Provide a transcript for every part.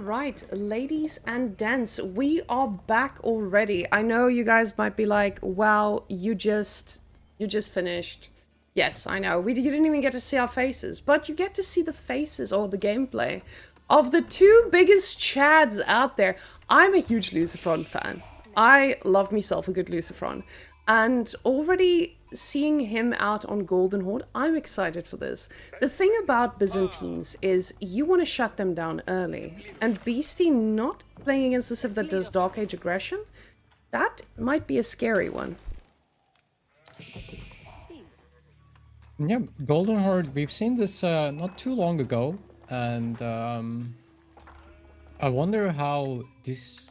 right, ladies and gents, we are back already. I know you guys might be like, wow, you just finished. Yes, I know. You didn't even get to see our faces, but you get to see the faces or the gameplay of the two biggest chads out there. I'm a huge LucifroN fan. I love myself a good LucifroN. And already seeing him out on Golden Horde, I'm excited for this. The thing about Byzantines is you want to shut them down early. And Beasty not playing against the Civ that does Dark Age aggression, that might be a scary one. Yeah, Golden Horde, we've seen this not too long ago. And I wonder how this...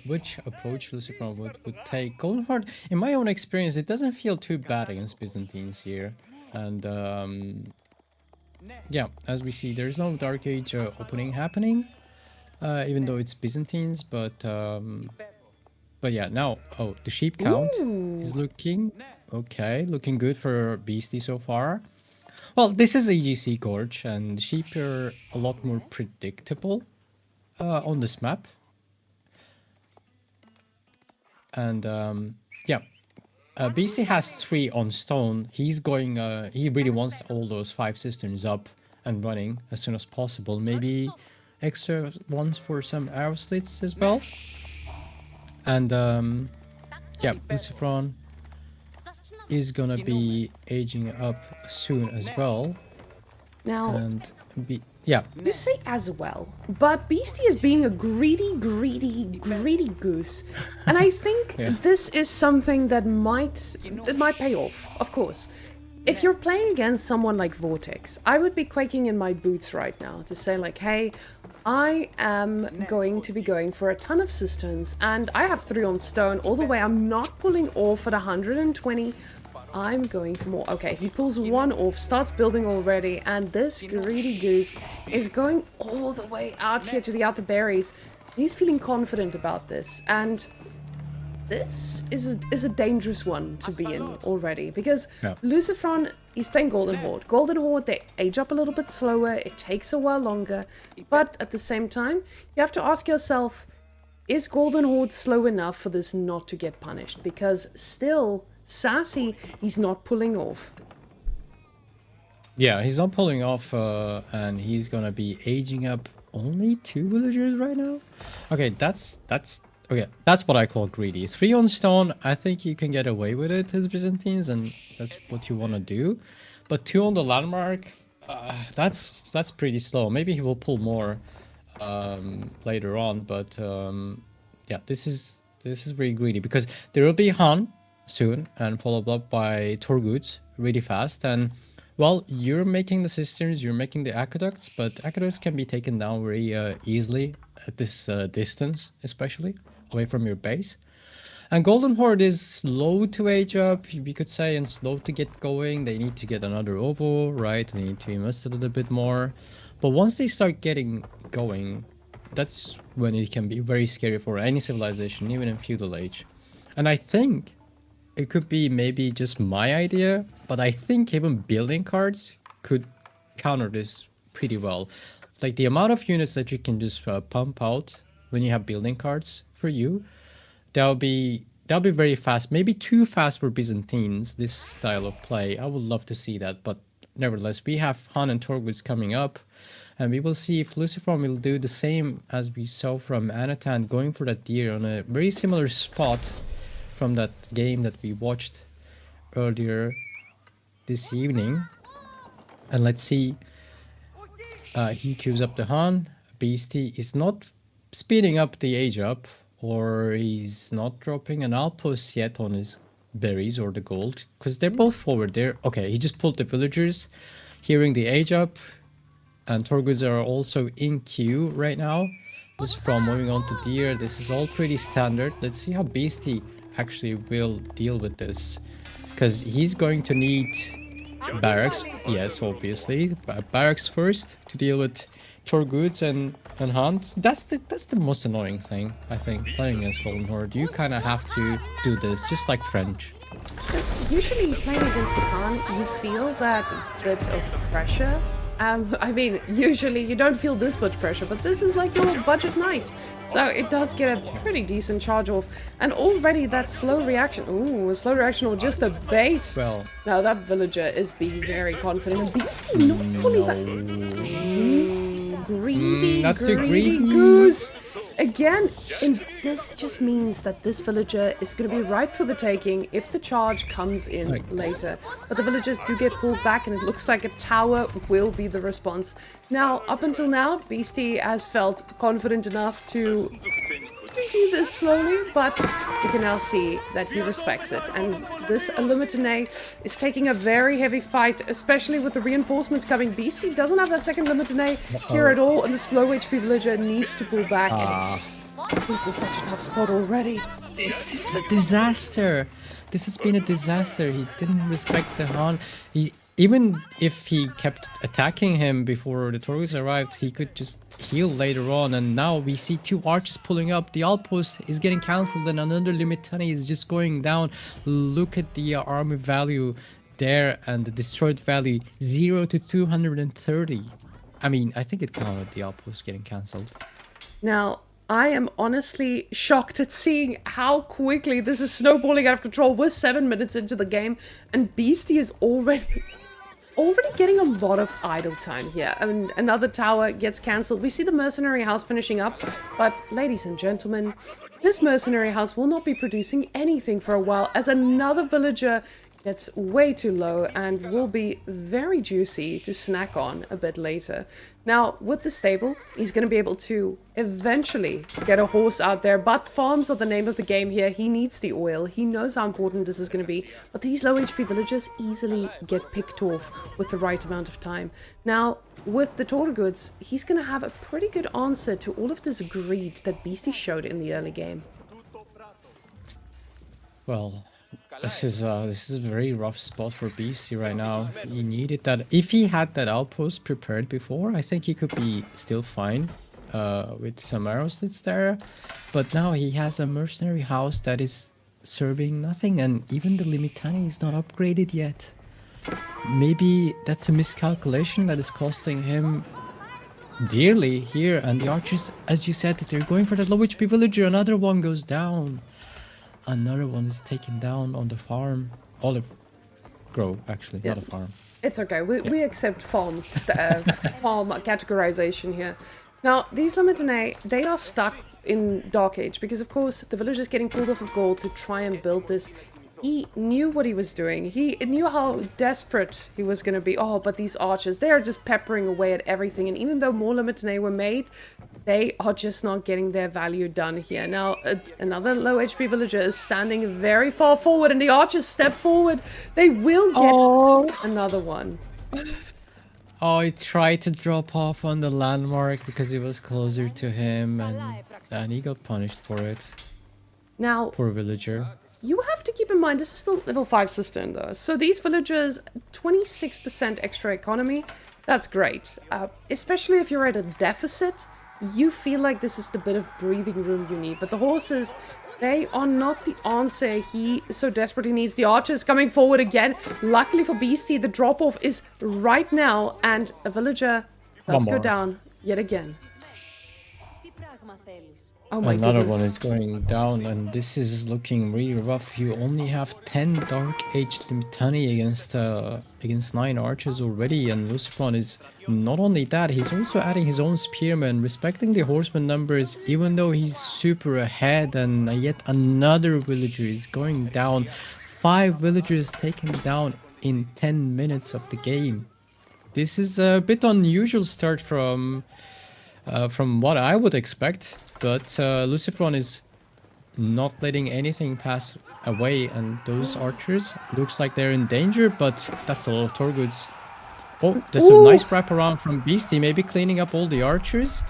which approach LucifroN would take. Golden Horde, in my own experience, it doesn't feel too bad against Byzantines here. And yeah, as we see, there's no Dark Age opening happening, even though it's Byzantines. But yeah, now, oh, the sheep count is looking okay, looking good for Beasty so far. Well, this is a GC Gorge, and sheep are a lot more predictable on this map. And yeah, Beasty has 3 on stone. He's going, he really wants all those 5 cisterns up and running as soon as possible. Maybe extra ones for some arrow slits as well. And yeah, LucifroN is gonna be aging up soon as well. Now, and yeah. You say as well, but Beasty is being a greedy goose. And I think this is something that might pay off, of course. If you're playing against someone like Vortex, I would be quaking in my boots right now to say like, hey, I am going to be going for a ton of cisterns and I have 3 on stone all the way. I'm not pulling off at 120. I'm going for more. Okay, he pulls 1 off, starts building already, and this greedy goose is going all the way out here to the outer berries. He's feeling confident about this, and this is a dangerous one to be in already, because LucifroN, he's playing Golden Horde. Golden Horde, they age up a little bit slower, it takes a while longer, but at the same time, you have to ask yourself, is Golden Horde slow enough for this not to get punished? Because still... Sassy, he's not pulling off. Yeah, he's not pulling off, and he's gonna be aging up only 2 villagers right now. Okay, that's okay. That's what I call greedy. 3 on stone, I think you can get away with it as Byzantines, and that's what you want to do. But 2 on the landmark, that's pretty slow. Maybe he will pull more later on, but yeah, this is very greedy because there will be Han soon and followed up by Torguds really fast. And well, you're making the cisterns, you're making the aqueducts, but aqueducts can be taken down very easily at this distance, especially away from your base. And Golden Horde is slow to age up, we could say, and slow to get going. They need to get another OVO, right? They need to invest a little bit more. But once they start getting going, that's when it can be very scary for any civilization, even in feudal age. And I think it could be maybe just my idea, but I think even building cards could counter this pretty well. Like the amount of units that you can just pump out when you have building cards for you, that'll be very fast. Maybe too fast for Byzantines, this style of play. I would love to see that, but nevertheless, we have Han and Torguds coming up, and we will see if LucifroN will do the same as we saw from Anatan, going for that deer on a very similar spot from that game that we watched earlier this evening. And let's see, he queues up the Han. Beasty is not speeding up the age up, or he's not dropping an outpost yet on his berries or the gold, because they're both forward there. Okay, he just pulled the villagers, hearing the age up, and Torguds are also in queue right now. LucifroN moving on to deer. This is all pretty standard. Let's see how Beasty actually will deal with this, because he's going to need barracks. Yes, obviously, barracks first to deal with Torguds and Hunt. That's the most annoying thing, I think, playing against Golden Horde. You kind of have to do this, just like French. Usually playing against the Khan, you feel that bit of pressure I mean, usually you don't feel this much pressure, but this is like your budget night. So it does get a pretty decent charge off. And already that slow reaction, ooh, a slow reaction or just a bait. Well, Now that villager is being very confident. And Beasty not pulling back. Greedy, that's too greedy. goose. Again, and this just means that this villager is going to be ripe for the taking if the charge comes in later. But the villagers do get pulled back, and it looks like a tower will be the response. Now, up until now, Beasty has felt confident enough to do this slowly, but you can now see that he respects it. And this Limitane is taking a very heavy fight, especially with the reinforcements coming. Beasty doesn't have that second Limitane here at all, and the slow HP villager needs to pull back. And this is such a tough spot already. This is a disaster. This has been a disaster. He didn't respect the Han. Even if he kept attacking him before the Torgus arrived, he could just heal later on. And now we see two archers pulling up. The outpost is getting cancelled and another Limitani is just going down. Look at the army value there and the destroyed value 0 to 230. I mean, I think it counted the outpost getting cancelled. Now, I am honestly shocked at seeing how quickly this is snowballing out of control. We're 7 minutes into the game and Beasty is already getting a lot of idle time here. I mean, another tower gets cancelled. We see the mercenary house finishing up, but ladies and gentlemen, this mercenary house will not be producing anything for a while as another villager gets way too low and will be very juicy to snack on a bit later. Now, with the stable, he's going to be able to eventually get a horse out there, but farms are the name of the game here. He needs the oil. He knows how important this is going to be, but these low HP villagers easily get picked off with the right amount of time. Now, with the Torguds, he's going to have a pretty good answer to all of this greed that Beasty showed in the early game. Well, this is a very rough spot for Beasty right now. He needed that. If he had that outpost prepared before, I think he could be still fine with some arrows that's there. But now he has a mercenary house that is serving nothing, and even the Limitani is not upgraded yet. Maybe that's a miscalculation that is costing him dearly here. And the archers, as you said, they're going for that low HP villager. Another one goes down. Another one is taken down on the farm. Olive grove, actually, not a farm. It's okay. We accept farm categorization here. Now, these Limitane, they are stuck in Dark Age because, of course, the village is getting pulled off of gold to try and build this. He knew what he was doing. He knew how desperate he was going to be. Oh, but these archers, they are just peppering away at everything. And even though more Limitane were made, they are just not getting their value done here. Now, another low HP villager is standing very far forward, and the archers step forward. They will get another one. Oh, he tried to drop off on the landmark because it was closer to him, and he got punished for it. Now, poor villager. You have to keep in mind, this is still level 5 cistern though. So these villagers, 26% extra economy, that's great. Especially if you're at a deficit, you feel like this is the bit of breathing room you need. But the horses, they are not the answer he so desperately needs. The archers coming forward again. Luckily for Beasty, the drop-off is right now, and a villager does go down yet again. Oh my Another goodness. one is going down, and this is looking really rough. You only have 10 Dark Age Limitani against 9 archers already, and LucifroN is not only that, he's also adding his own spearmen, respecting the horseman numbers, even though he's super ahead, and yet another villager is going down. 5 villagers taken down in 10 minutes of the game. This is a bit unusual start from what I would expect. But LucifroN is not letting anything pass away, and those archers looks like they're in danger, but that's a lot of Torguds. Oh, there's a nice wraparound from Beasty, maybe cleaning up all the archers.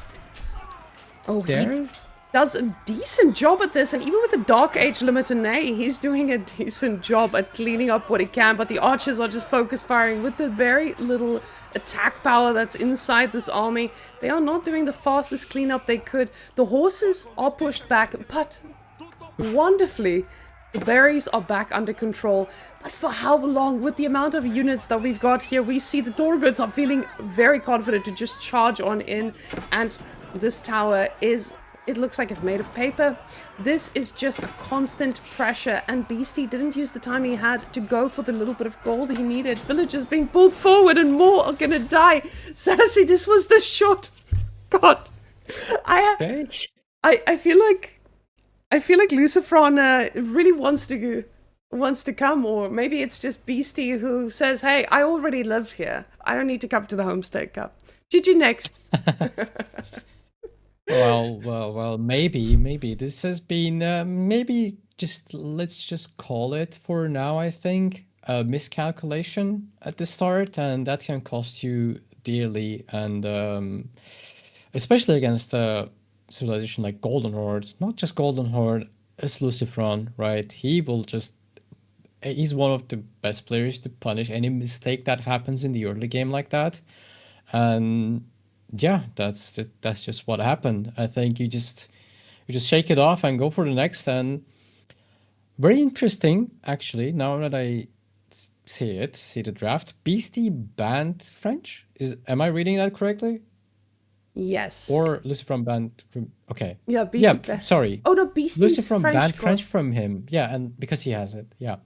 Oh, there. he does a decent job at this, and even with the Dark Age Limitane, he's doing a decent job at cleaning up what he can, but the archers are just focus firing with the very little attack power that's inside this army. They are not doing the fastest cleanup they could. The horses are pushed back, but wonderfully, The berries are back under control, but for how long? With the amount of units that we've got here, we see the Dorgoods are feeling very confident to just charge on in, and this tower is, it looks like it's made of paper. This is just a constant pressure, and Beasty didn't use the time he had to go for the little bit of gold he needed. Villagers being pulled forward and more are gonna die. Sassy, this was the shot. God. I feel like LucifroN really wants to come, or maybe it's just Beasty who says, "Hey, I already live here. I don't need to come to the Homestead Cup." GG next. Well, maybe this has been maybe just let's just call it for now. I think a miscalculation at the start, and that can cost you dearly, and especially against a civilization like Golden Horde. Not just Golden Horde, it's LucifroN, right? He's one of the best players to punish any mistake that happens in the early game like that, and yeah, that's just what happened. I think you just shake it off and go for the next. And very interesting, actually. Now that I see the draft, Beasty banned French. Am I reading that correctly? Yes. Or LucifroN banned from. Okay. Yeah, Beasty. Sorry. Oh no, Beasty's LucifroN French banned god. French from him. Yeah, and because he has it. Yeah.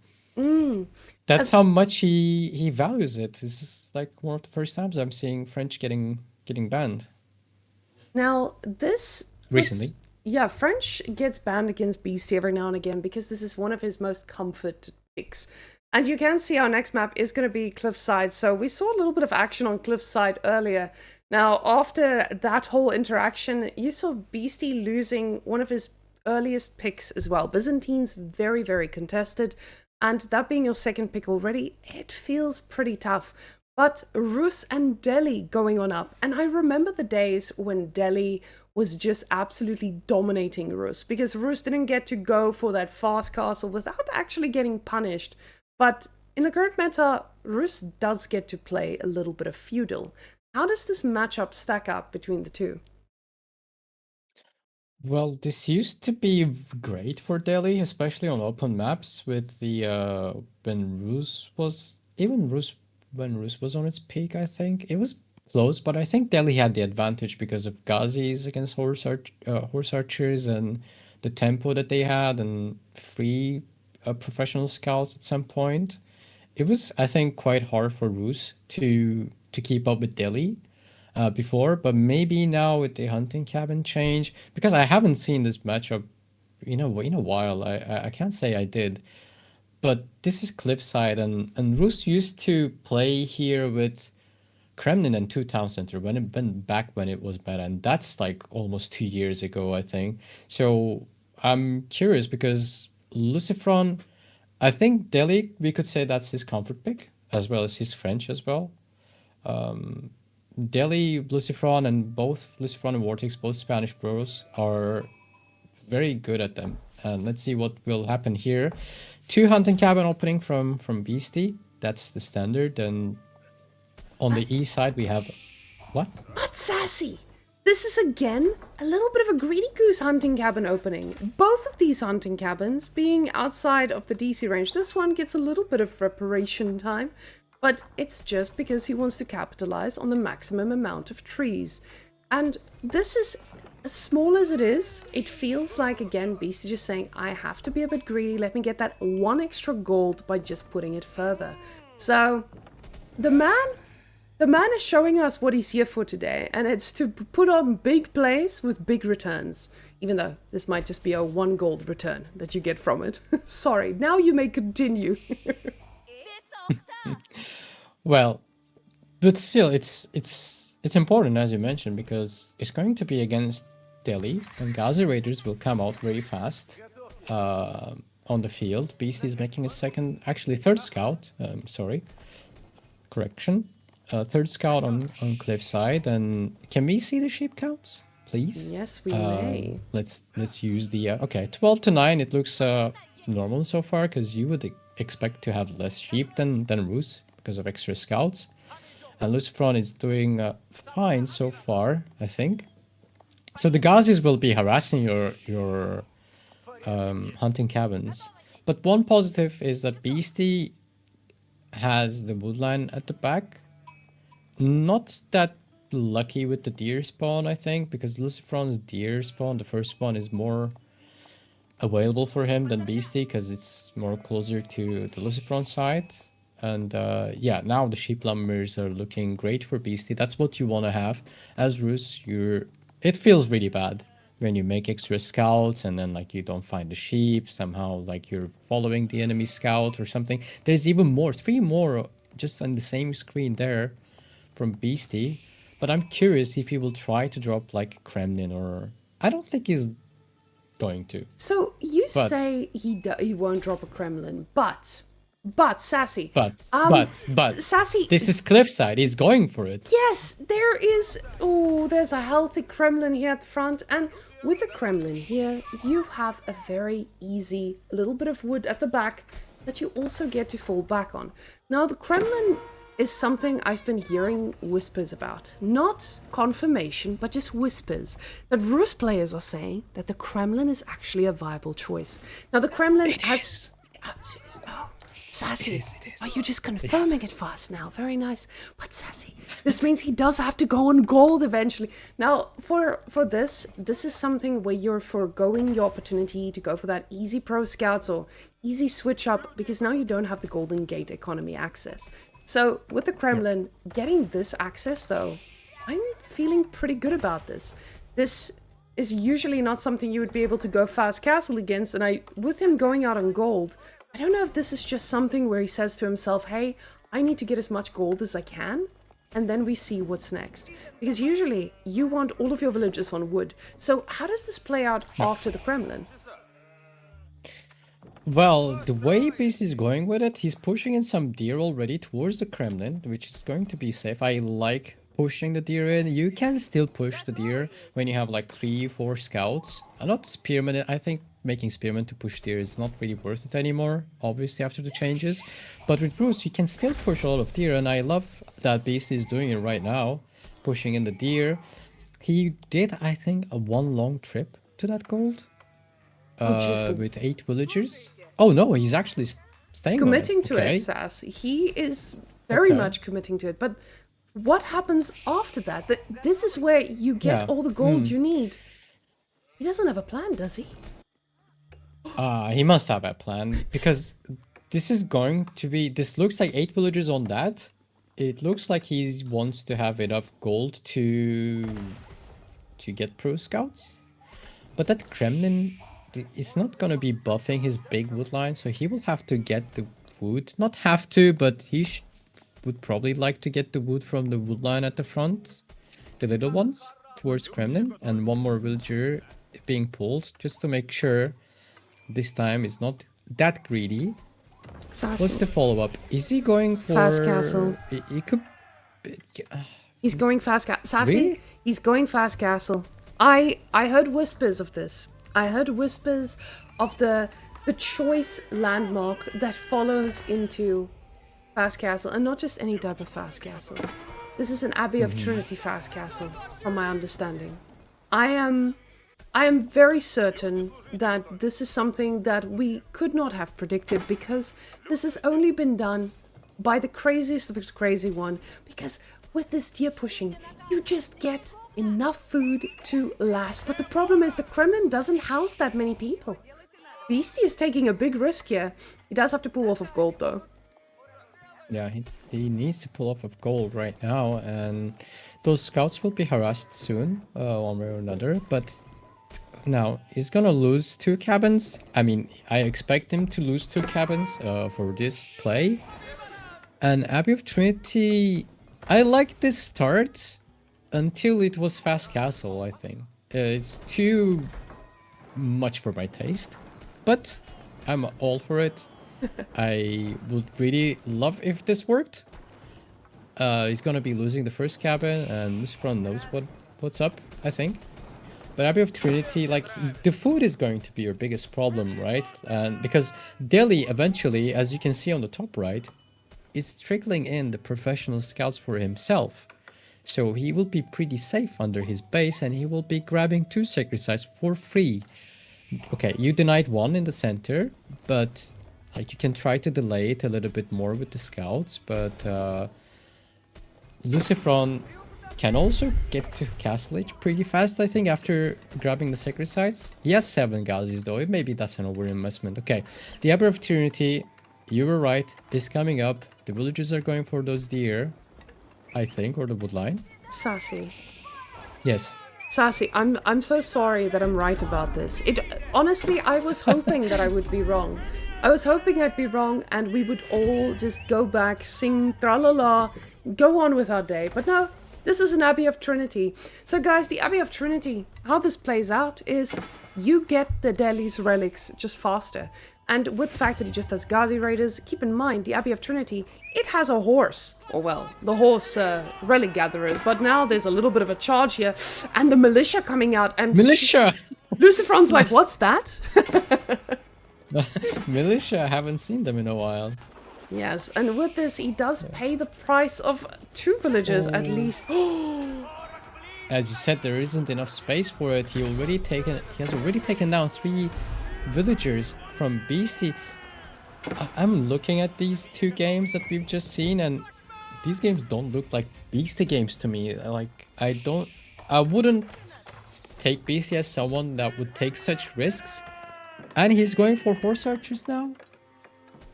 That's how much he values it. This is like one of the first times I'm seeing French getting banned. Now, this... Recently. Yeah, French gets banned against Beasty every now and again because this is one of his most comfort picks. And you can see our next map is going to be Cliffside, so we saw a little bit of action on Cliffside earlier. Now, after that whole interaction, you saw Beasty losing one of his earliest picks as well. Byzantine's very, very contested, and that being your second pick already, it feels pretty tough. But Rus and Delhi going on up. And I remember the days when Delhi was just absolutely dominating Rus, because Rus didn't get to go for that fast castle without actually getting punished. But in the current meta, Rus does get to play a little bit of feudal. How does this matchup stack up between the two? Well, this used to be great for Delhi, especially on open maps with the when Rus was on its peak, I think. It was close, but I think Delhi had the advantage because of Ghazis against horse archers and the tempo that they had and free professional scouts at some point. It was, I think, quite hard for Rus to keep up with Delhi before, but maybe now with the hunting cabin change, because I haven't seen this matchup in a while. I can't say I did. But this is Cliffside, and Rus used to play here with Kremlin and two town center when it was bad, and that's like almost 2 years ago, I think. So I'm curious because LucifroN, I think Delhi, we could say that's his comfort pick as well as his French as well. Delhi, LucifroN, and both LucifroN and Vortex, both Spanish bros, are very good at them. And let's see what will happen here. 2 hunting cabin opening from Beasty. That's the standard. And on the east side we have what? But Sassy! This is again a little bit of a greedy goose hunting cabin opening. Both of these hunting cabins being outside of the DC range. This one gets a little bit of preparation time, but it's just because he wants to capitalize on the maximum amount of trees. And this is, as small as it is, it feels like, again, Beasty just saying, I have to be a bit greedy, let me get that 1 extra gold by just putting it further. So, the man is showing us what he's here for today, and it's to put on big plays with big returns. Even though this might just be a 1 gold return that you get from it. Sorry, now you may continue. Well, but still, it's important, as you mentioned, because it's going to be against Delhi, and Ghazi Raiders will come out very fast on the field. Beastie is making a third scout. Sorry, correction. Third scout on Cliffside. And can we see the sheep counts, please? Yes, we may. Let's use the okay, 12 to 9. It looks normal so far, because you would expect to have less sheep than Rus because of extra scouts. And LucifroN is doing fine so far, I think. So the Ghazis will be harassing your hunting cabins. But one positive is that Beasty has the woodline at the back. Not that lucky with the deer spawn, I think, because LucifroN's deer spawn, the first one, is more available for him than Beasty because it's more closer to the LucifroN side. And yeah, now the sheep lumbers are looking great for Beasty. That's what you want to have. As Rus, it feels really bad when you make extra scouts and then like you don't find the sheep, somehow like you're following the enemy scout or something. There's even more, 3 more just on the same screen there from Beasty. But I'm curious if he will try to drop like Kremlin, or I don't think he's going to. So you say he won't drop a Kremlin, but Sassy. But Sassy. This is Cliffside. He's going for it. Yes, there is. Oh, there's a healthy Kremlin here at the front, and with the Kremlin here, you have a very easy little bit of wood at the back that you also get to fall back on. Now, the Kremlin is something I've been hearing whispers about. Not confirmation, but just whispers. That Rus players are saying that the Kremlin is actually a viable choice. Now, the Kremlin has... Oh, Sassy, it is. are you just confirming it fast now? Very nice. But Sassy, this means he does have to go on gold eventually. Now, for this is something where you're foregoing your opportunity to go for that easy pro scouts or easy switch up, because now you don't have the Golden Gate economy access. So with the Kremlin, getting this access though, I'm feeling pretty good about this. This is usually not something you would be able to go fast castle against, and with him going out on gold, I don't know if this is just something where he says to himself, hey, I need to get as much gold as I can, and then we see what's next. Because usually you want all of your villages on wood. So how does this play out after the Kremlin? Well, the way Beasty is going with it, he's pushing in some deer already towards the Kremlin, which is going to be safe. I like pushing the deer in. You can still push the deer when you have like 3-4 scouts. Not spearmen. I think making spearmen to push deer is not really worth it anymore, obviously after the changes. But with Rus, you can still push a lot of deer, and I love that Beasty is doing it right now, pushing in the deer. He did, I think, a 1 long trip to that gold. With 8 villagers. Oh no, he's actually staying committing on it. to it, Sass. He is very much committing to it. But what happens after that? This is where you get all the gold you need. He doesn't have a plan, does he? He must have a plan, because this is going to be... This looks like 8 villagers on that. It looks like he wants to have enough gold to get pro scouts. But that Kremlin... It's not going to be buffing his big wood line, so he will have to get the wood. Not have to, but he would probably like to get the wood from the wood line at the front. The little ones towards Kremlin, and 1 more villager being pulled, just to make sure this time it's not that greedy. What's the follow-up? Is he going for... Fast castle. He could... He's going fast castle. Sassy, Really? he's going fast castle. I heard whispers of this. I heard whispers of the choice landmark that follows into fast castle, and not just any type of fast castle. This is an Abbey of Trinity fast castle, from my understanding. I am very certain that this is something that we could not have predicted, because this has only been done by the craziest of the crazy one. Because with this deer pushing, you just get enough food to last. But the problem is the Kremlin doesn't house that many people. Beasty is taking a big risk here. He does have to pull off of gold though. Yeah, he needs to pull off of gold right now, and those scouts will be harassed soon, one way or another. But now he's gonna lose 2 cabins. I mean, I expect him to lose 2 cabins for this play. And Abbey of Trinity, I like this start until it was fast castle. I think it's too much for my taste, but I'm all for it. I would really love if this worked. He's gonna be losing the first cabin, and LucifroN knows what's up, I think. But Abbey of Trinity, like, the food is going to be your biggest problem, right? And because Delhi eventually, as you can see on the top right, is trickling in the professional scouts for himself. So he will be pretty safe under his base, and he will be grabbing 2 sacred sites for free. Okay, you denied 1 in the center, but Like, you can try to delay it a little bit more with the scouts, but LucifroN can also get to Castle Age pretty fast, I think, after grabbing the sacred sites. He has 7 Gazis though, maybe that's an overinvestment. Okay, the Abbey of Trinity, you were right, is coming up. The villagers are going for those deer, I think, or the woodline. Sassy. Yes. Sassy, I'm so sorry that I'm right about this. Honestly, I was hoping that I would be wrong. I was hoping I'd be wrong and we would all just go back, sing tra-la-la, go on with our day. But no, this is an Abbey of Trinity. So guys, the Abbey of Trinity, how this plays out is you get the Delhi's relics just faster. And with the fact that it just has Ghazi Raiders, keep in mind, the Abbey of Trinity, it has a horse. Or well, the horse relic gatherers. But now there's a little bit of a charge here. And the militia coming out. And Militia! LucifroN's like, what's that? Militia, I haven't seen them in a while. Yes, and with this, he does pay the price of 2 villagers at least. As you said, there isn't enough space for it. He has already taken down 3 villagers from Beasty. I'm looking at these 2 games that we've just seen, and these games don't look like Beasty games to me. Like, I wouldn't take Beasty as someone that would take such risks. And he's going for horse archers now.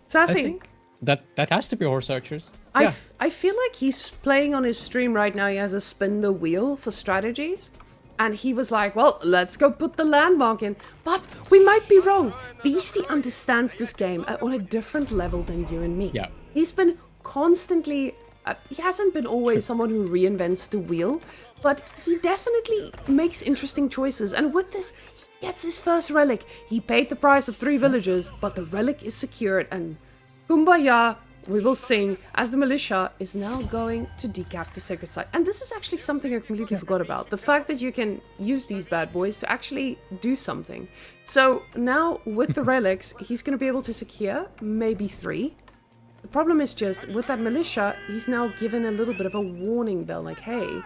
Sassy. That has to be horse archers. I feel like he's playing on his stream right now. He has a spin the wheel for strategies. And he was like, well, let's go put the landmark in. But we might be wrong. Beasty understands this game on a different level than you and me. Yeah. He's been constantly... he hasn't been always someone who reinvents the wheel. But he definitely makes interesting choices. And with this, he gets his first relic. He paid the price of 3 villagers, but the relic is secured. And Kumbaya, we will sing, as the militia is now going to decap the sacred site. And this is actually something I completely forgot about. The fact that you can use these bad boys to actually do something. So now with the relics, he's going to be able to secure maybe 3. The problem is just with that militia, he's now given a little bit of a warning bell. Like, hey,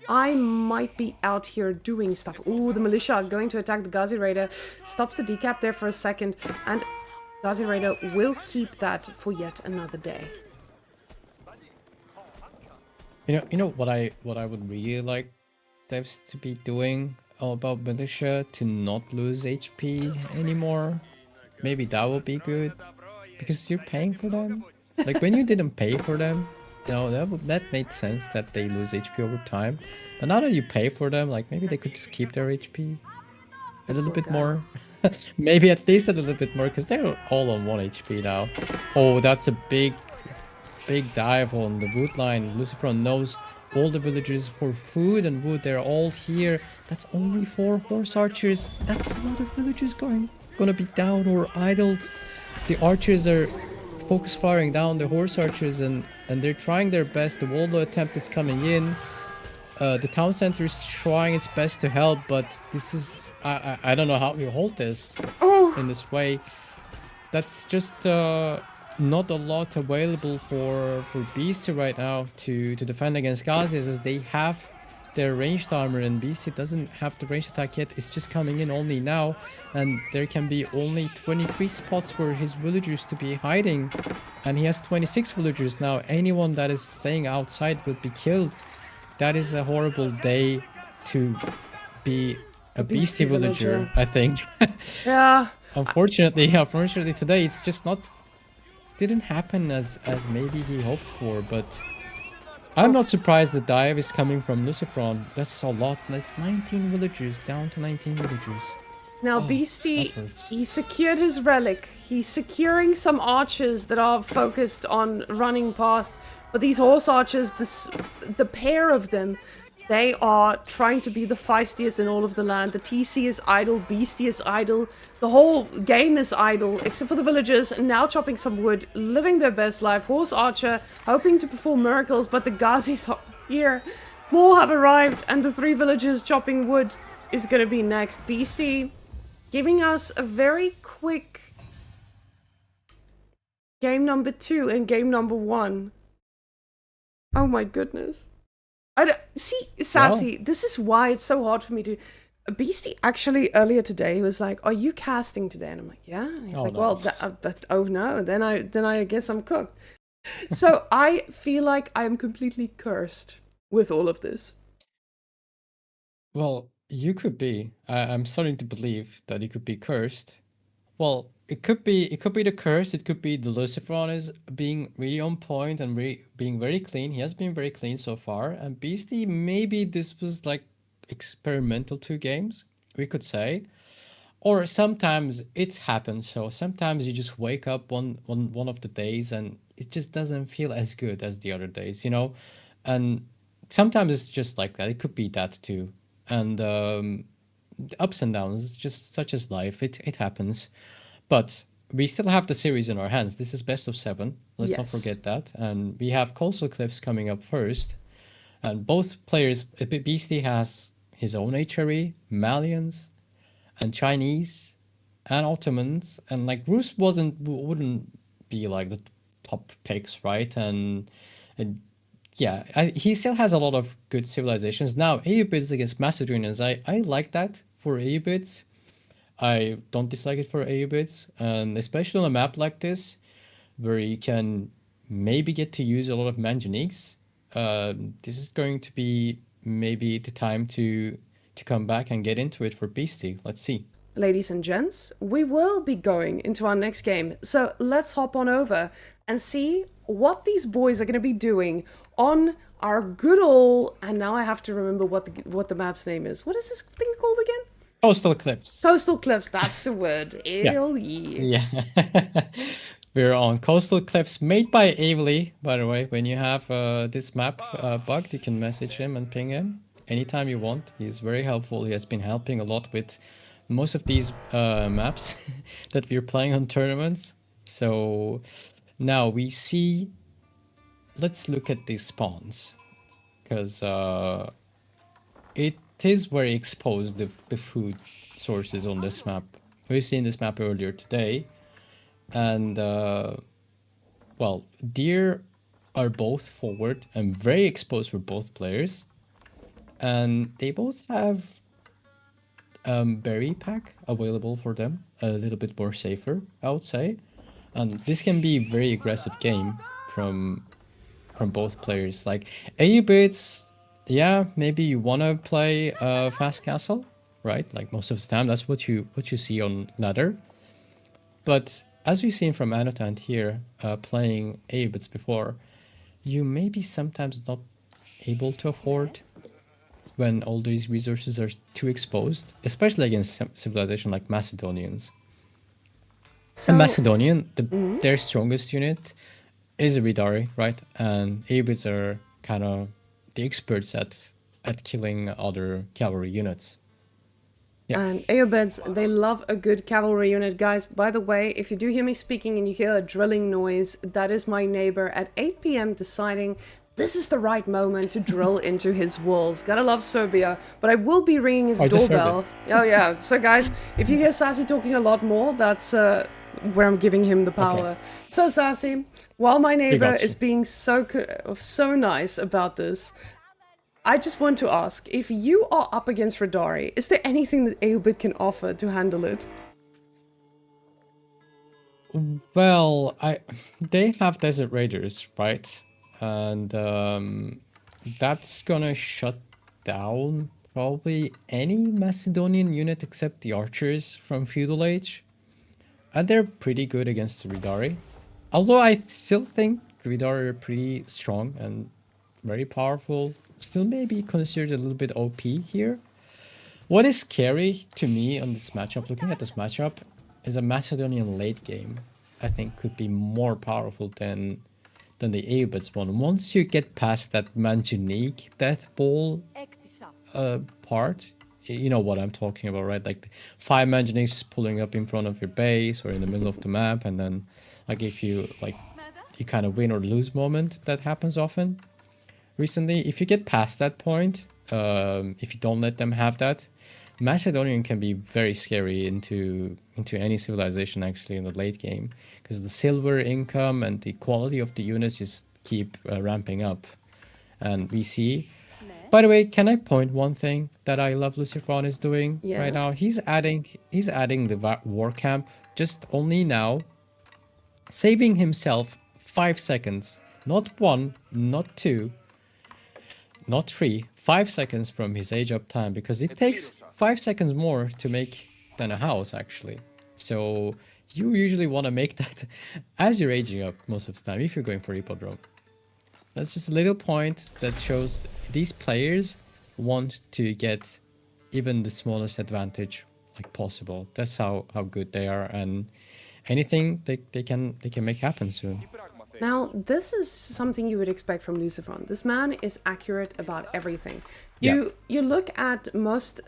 I might be out here doing stuff. Ooh, the militia going to attack the Ghazi Raider. Stops the decap there for a second. And Ghazi Raider will keep that for yet another day. You know what I would really like devs to be doing about militia, to not lose HP anymore. Maybe that would be good, because you're paying for them. Like, when you didn't pay for them, you know, that made sense that they lose HP over time. But now that you pay for them, like, maybe they could just keep their HP a little bit more. Maybe at least a little bit more, because they're all on 1 HP now. Oh, that's a big dive on the wood line. LucifroN knows all the villagers for food and wood. They're all here. That's only 4 horse archers. That's a lot of villagers gonna be down or idled. The archers are focus firing down the horse archers, and they're trying their best. The Waldo attempt is coming in. The town center is trying its best to help, but this is... I don't know how we hold this in this way. That's just not a lot available for Beasty right now to defend against Ghazis, as they have their ranged armor, and Beasty doesn't have the ranged attack yet. It's just coming in only now, and there can be only 23 spots for his villagers to be hiding, and he has 26 villagers now. Anyone that is staying outside will be killed. That is a horrible day to be a Beasty villager, I think. Yeah. Unfortunately today it's just didn't happen as maybe he hoped for, but I'm not surprised the dive is coming from LucifroN. That's a lot. That's 19 villagers, down to 19 villagers. Now, Beasty, he secured his relic. He's securing some archers that are focused on running past. But these horse archers, the pair of them, they are trying to be the feistiest in all of the land. The TC is idle, Beasty is idle. The whole game is idle, except for the villagers, now chopping some wood, living their best life. Horse archer, hoping to perform miracles, but the Ghazis are here. More have arrived, and the 3 villagers chopping wood is going to be next. Beasty giving us a very quick game number 2 and game number 1. Oh my goodness. See, Sassy, this is why it's so hard for me to... Beasty actually earlier today was like, "Are you casting today?" And I'm like, "Yeah." And he's Oh like, no. "Well, oh no, then I guess I'm cooked." So I feel like I am completely cursed with all of this. Well, you could be. I'm starting to believe that you could be cursed. Well, it could be the curse. It could be the LucifroN is being really on point and being very clean. He has been very clean so far. And Beastie, maybe this was like experimental 2 games, we could say. Or sometimes it happens. So sometimes you just wake up one of the days and it just doesn't feel as good as the other days, you know? And sometimes it's just like that. It could be that too. And ups and downs, just such as life. It happens. But we still have the series in our hands. This is best of 7. Let's not Yes. forget that. And we have Coastal Cliffs coming up first. And both players, Beastie has his own HRE, Malians, and Chinese, and Ottomans. And like Rus wouldn't be like the top picks, right? And yeah, he still has a lot of good civilizations. Now, AU-Bids against Macedonians, I like that for AU-Bids. I don't dislike it for AU-Bids, and especially on a map like this, where you can maybe get to use a lot of manganiques. This is going to be maybe the time to come back and get into it for Beastie. Let's see. Ladies and gents, we will be going into our next game. So let's hop on over and see what these boys are going to be doing on our good old. And now I have to remember what the map's name is. What is this thing called again? Coastal Cliffs. Coastal Cliffs. That's the word. Yeah. Hell yeah. Yeah. We're on Coastal Cliffs made by Avely, by the way. When you have this map bugged, you can message him and ping him anytime you want. He's very helpful. He has been helping a lot with most of these maps that we're playing on tournaments. So now we see, let's look at these spawns, because it is very exposed, the food sources on this map. We've seen this map earlier today. And well, deer are both forward and very exposed for both players, and they both have berry pack available for them, a little bit more safer, I would say. And this can be a very aggressive game from both players. Like AU-Bits, yeah, maybe you want to play fast castle, right? Like most of the time, that's what you see on ladder. But as we've seen from Annotant here, playing AU-Bits before, you may be sometimes not able to afford when all these resources are too exposed, especially against civilization like Macedonians. And So, Macedonian, their strongest unit is a Ridari, right? And AU-Bits are kind of the experts at killing other cavalry units. Yeah. and Aeobeds, they love a good cavalry unit. Guys, by the way, if you do hear me speaking and you hear a drilling noise, that is my neighbor at 8 p.m. deciding this is the right moment to drill into his walls. Gotta love Serbia, but I will be ringing his I just heard doorbell. Oh yeah, so guys, if you hear Sassy talking a lot more, that's where I'm giving him the power. Okay. So Sassy, while my neighbor got you. is being so nice about this, I just want to ask, if you are up against Radari, is there anything that Aobit can offer to handle it? Well, they have Desert Raiders, right? And that's gonna shut down probably any Macedonian unit except the archers from Feudal Age. And they're pretty good against the Ridari. Although I still think Ridari are pretty strong and very powerful. Still maybe considered a little bit OP here. What is scary to me on this matchup, looking at this matchup, is a Macedonian late game. I think could be more powerful than the AU-Bits one. Once you get past that Manganique Death Ball part, you know what I'm talking about, right? Like 5 Manganiques just pulling up in front of your base or in the middle of the map, and then like if you like you kind of win or lose moment that happens often. Recently, if you get past that point, if you don't let them have that, Macedonian can be very scary into any civilization actually in the late game, because the silver income and the quality of the units just keep ramping up. And we see By the way, can I point one thing that I love LucifroN is doing Yeah. right now? He's adding the war camp just only now, saving himself 5 seconds. Not 1, not 2, not 3, 5 seconds from his age up time, because it takes 5 seconds more to make than a house actually. So you usually want to make that as you're aging up most of the time if you're going for Hippodrome. That's just a little point that shows these players want to get even the smallest advantage like possible. That's how good they are, and anything they can make happen soon. Now, this is something you would expect from LucifroN. This man is accurate about everything. Yeah. You look at most...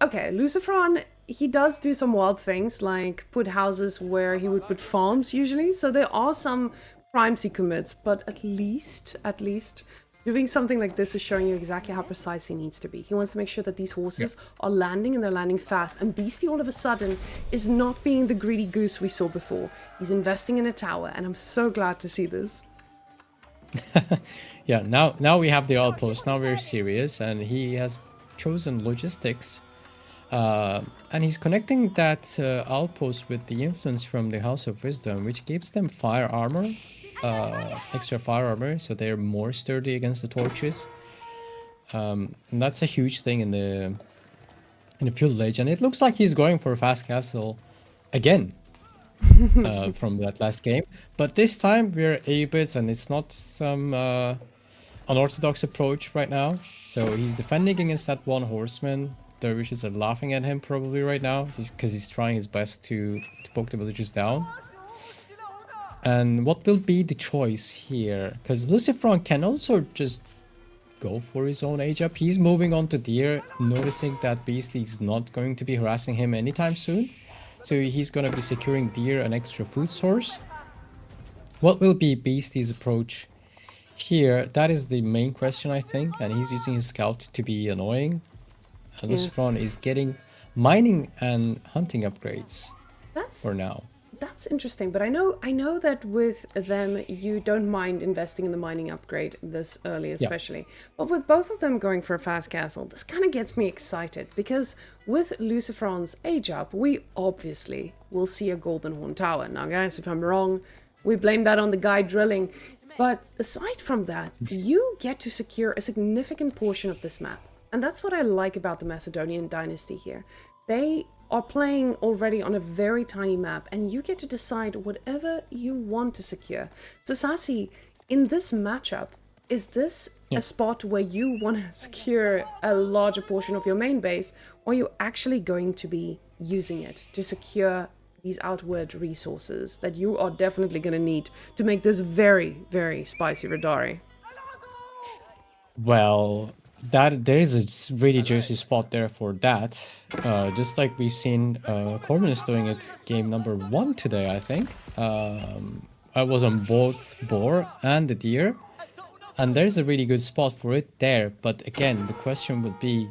Okay, LucifroN, he does do some wild things, like put houses where he would put farms usually. So there are some crimes he commits, but at least, doing something like this is showing you exactly how precise he needs to be. He wants to make sure that these horses are landing, and they're landing fast. And Beasty all of a sudden is not being the greedy goose we saw before. He's investing in a tower, and I'm so glad to see this. Yeah, now we have the outpost. Now we're serious, and he has chosen logistics. And he's connecting that outpost with the influence from the House of Wisdom, which gives them fire armor. Extra fire armor, so they're more sturdy against the torches. And that's a huge thing in the village, and it looks like he's going for a fast castle again from that last game. But this time we're AoE, and it's not some unorthodox approach right now. So he's defending against that one horseman. Dervishes are laughing at him probably right now because he's trying his best to poke the villagers down. And what will be the choice here? Because LucifroN can also just go for his own age up. He's moving on to deer, noticing that Beasty is not going to be harassing him anytime soon. So he's going to be securing deer an extra food source. What will be Beasty's approach here? That is the main question, I think. And he's using his scout to be annoying. And LucifroN is getting mining and hunting upgrades for now. That's interesting, but I know that with them you don't mind investing in the mining upgrade this early, especially. But with both of them going for a fast castle, this kind of gets me excited, because with LucifroN's age up, we obviously will see a golden horn tower. Now guys, if I'm wrong, we blame that on the guy drilling. But aside from that, you get to secure a significant portion of this map. And that's what I like about the Macedonian dynasty here. They are playing already on a very tiny map, and you get to decide whatever you want to secure. So Sassy, in this matchup, is this a spot where you want to secure a larger portion of your main base, or are you actually going to be using it to secure these outward resources that you are definitely going to need to make this very, very spicy Radari? Well, there is a really juicy spot there for that. Just like we've seen Corbin is doing it game number 1 today, I think. I was on both boar and the deer, and there's a really good spot for it there. But again, the question would be,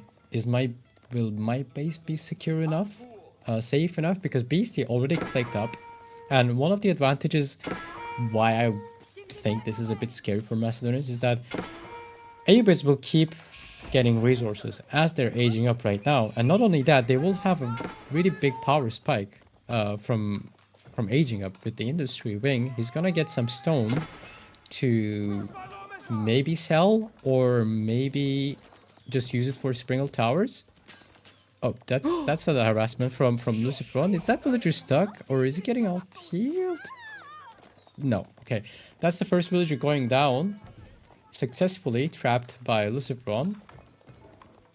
will my base be secure enough, safe enough? Because Beastie already clicked up, and one of the advantages why I think this is a bit scary for Macedonians is that AoEs will keep getting resources as they're aging up right now, and not only that, they will have a really big power spike from aging up with the industry wing. He's gonna get some stone to maybe sell, or maybe just use it for Springle Towers. Oh, that's a harassment from LucifroN. Is that villager stuck, or is he getting out healed? No. Okay, that's the first villager going down, successfully trapped by LucifroN.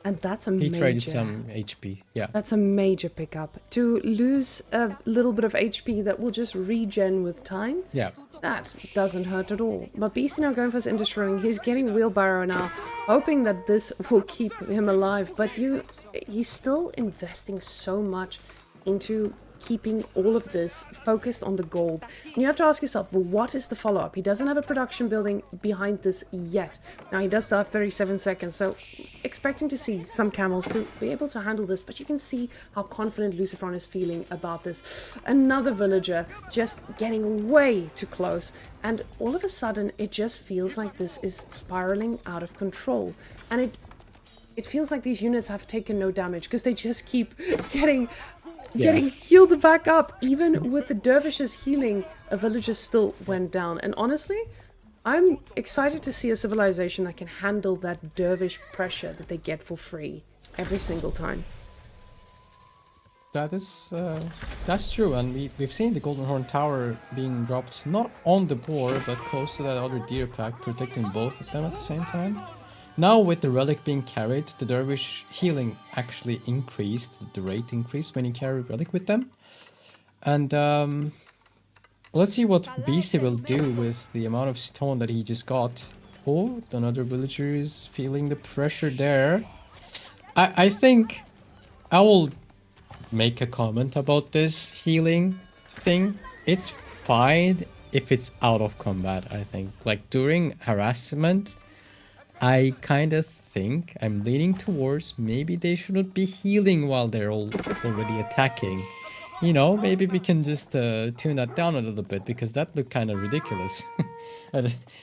And that's a He major... traded some HP, yeah. That's a major pickup. To lose a little bit of HP that will just regen with time, Yeah. that doesn't hurt at all. But Beastie now going for his industry ring. He's getting wheelbarrow now, hoping that this will keep him alive. But he's still investing so much into keeping all of this focused on the gold. And you have to ask yourself, well, what is the follow-up? He doesn't have a production building behind this yet. Now, he does still have 37 seconds, so expecting to see some camels to be able to handle this, but you can see how confident LucifroN is feeling about this. Another villager just getting way too close, and all of a sudden, it just feels like this is spiraling out of control. And it feels like these units have taken no damage because they just keep getting healed back up. Even with the dervishes healing, a villager still went down. And honestly, I'm excited to see a civilization that can handle that dervish pressure that they get for free every single time. That is, that's true, and we've seen the Golden Horn Tower being dropped not on the board, but close to that other deer pack, protecting both of them at the same time. Now with the relic being carried, the dervish healing actually increased, the rate increased when you carry relic with them. And let's see what Beasty will do with the amount of stone that he just got. Oh, another villager is feeling the pressure there. I think I will make a comment about this healing thing. It's fine if it's out of combat, I think. Like during harassment, I kind of think I'm leaning towards maybe they shouldn't be healing while they're already attacking. You know, maybe we can just tune that down a little bit because that looked kind of ridiculous.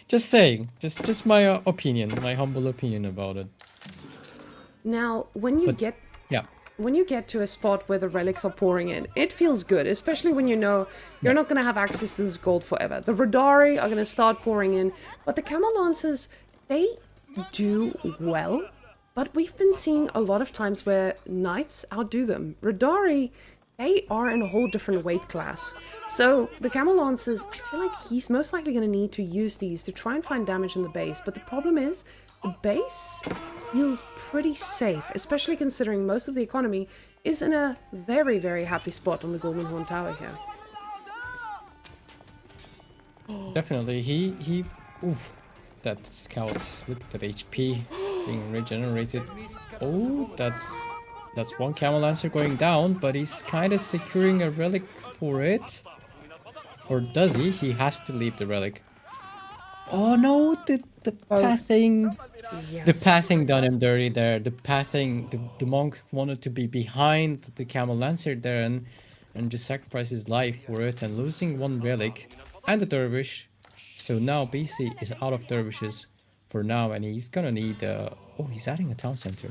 Just saying, just my opinion, my humble opinion about it. Now, when you get to a spot where the relics are pouring in, it feels good, especially when you know you're not going to have access to this gold forever. The Radari are going to start pouring in, but the Camel Lancers, they do well, but we've been seeing a lot of times where Knights outdo them. Radari, they are in a whole different weight class. So the Camel Lancers, I feel like he's most likely going to need to use these to try and find damage in the base, but the problem is the base feels pretty safe, especially considering most of the economy is in a very, very happy spot on the Golden Horn Tower here. Definitely, he oof, that scout, look at that HP being regenerated. Oh, that's one Camel Lancer going down, but he's kind of securing a relic for it. Or does he? He has to leave the relic. Oh no, the pathing. Yes. The pathing done him dirty there. The pathing, the monk wanted to be behind the Camel Lancer there and just sacrifice his life for it, and losing one relic and the dervish. So now Beasty is out of dervishes for now, and he's gonna need oh, he's adding a town center.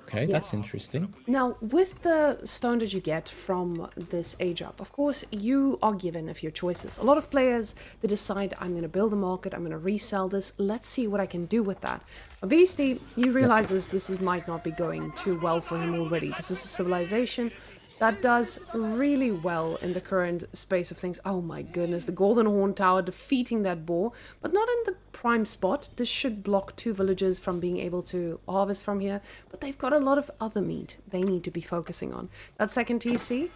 Okay, yes. That's interesting. Now, with the stone that you get from this age up, of course, you are given a few choices. A lot of players, they decide, I'm going to build a market, I'm going to resell this, let's see what I can do with that. For Beasty, he realizes this might not be going too well for him already. This is a civilization that does really well in the current space of things. Oh my goodness, the Golden Horn Tower defeating that boar, but not in the prime spot. This should block 2 villagers from being able to harvest from here, but they've got a lot of other meat they need to be focusing on. That second TC,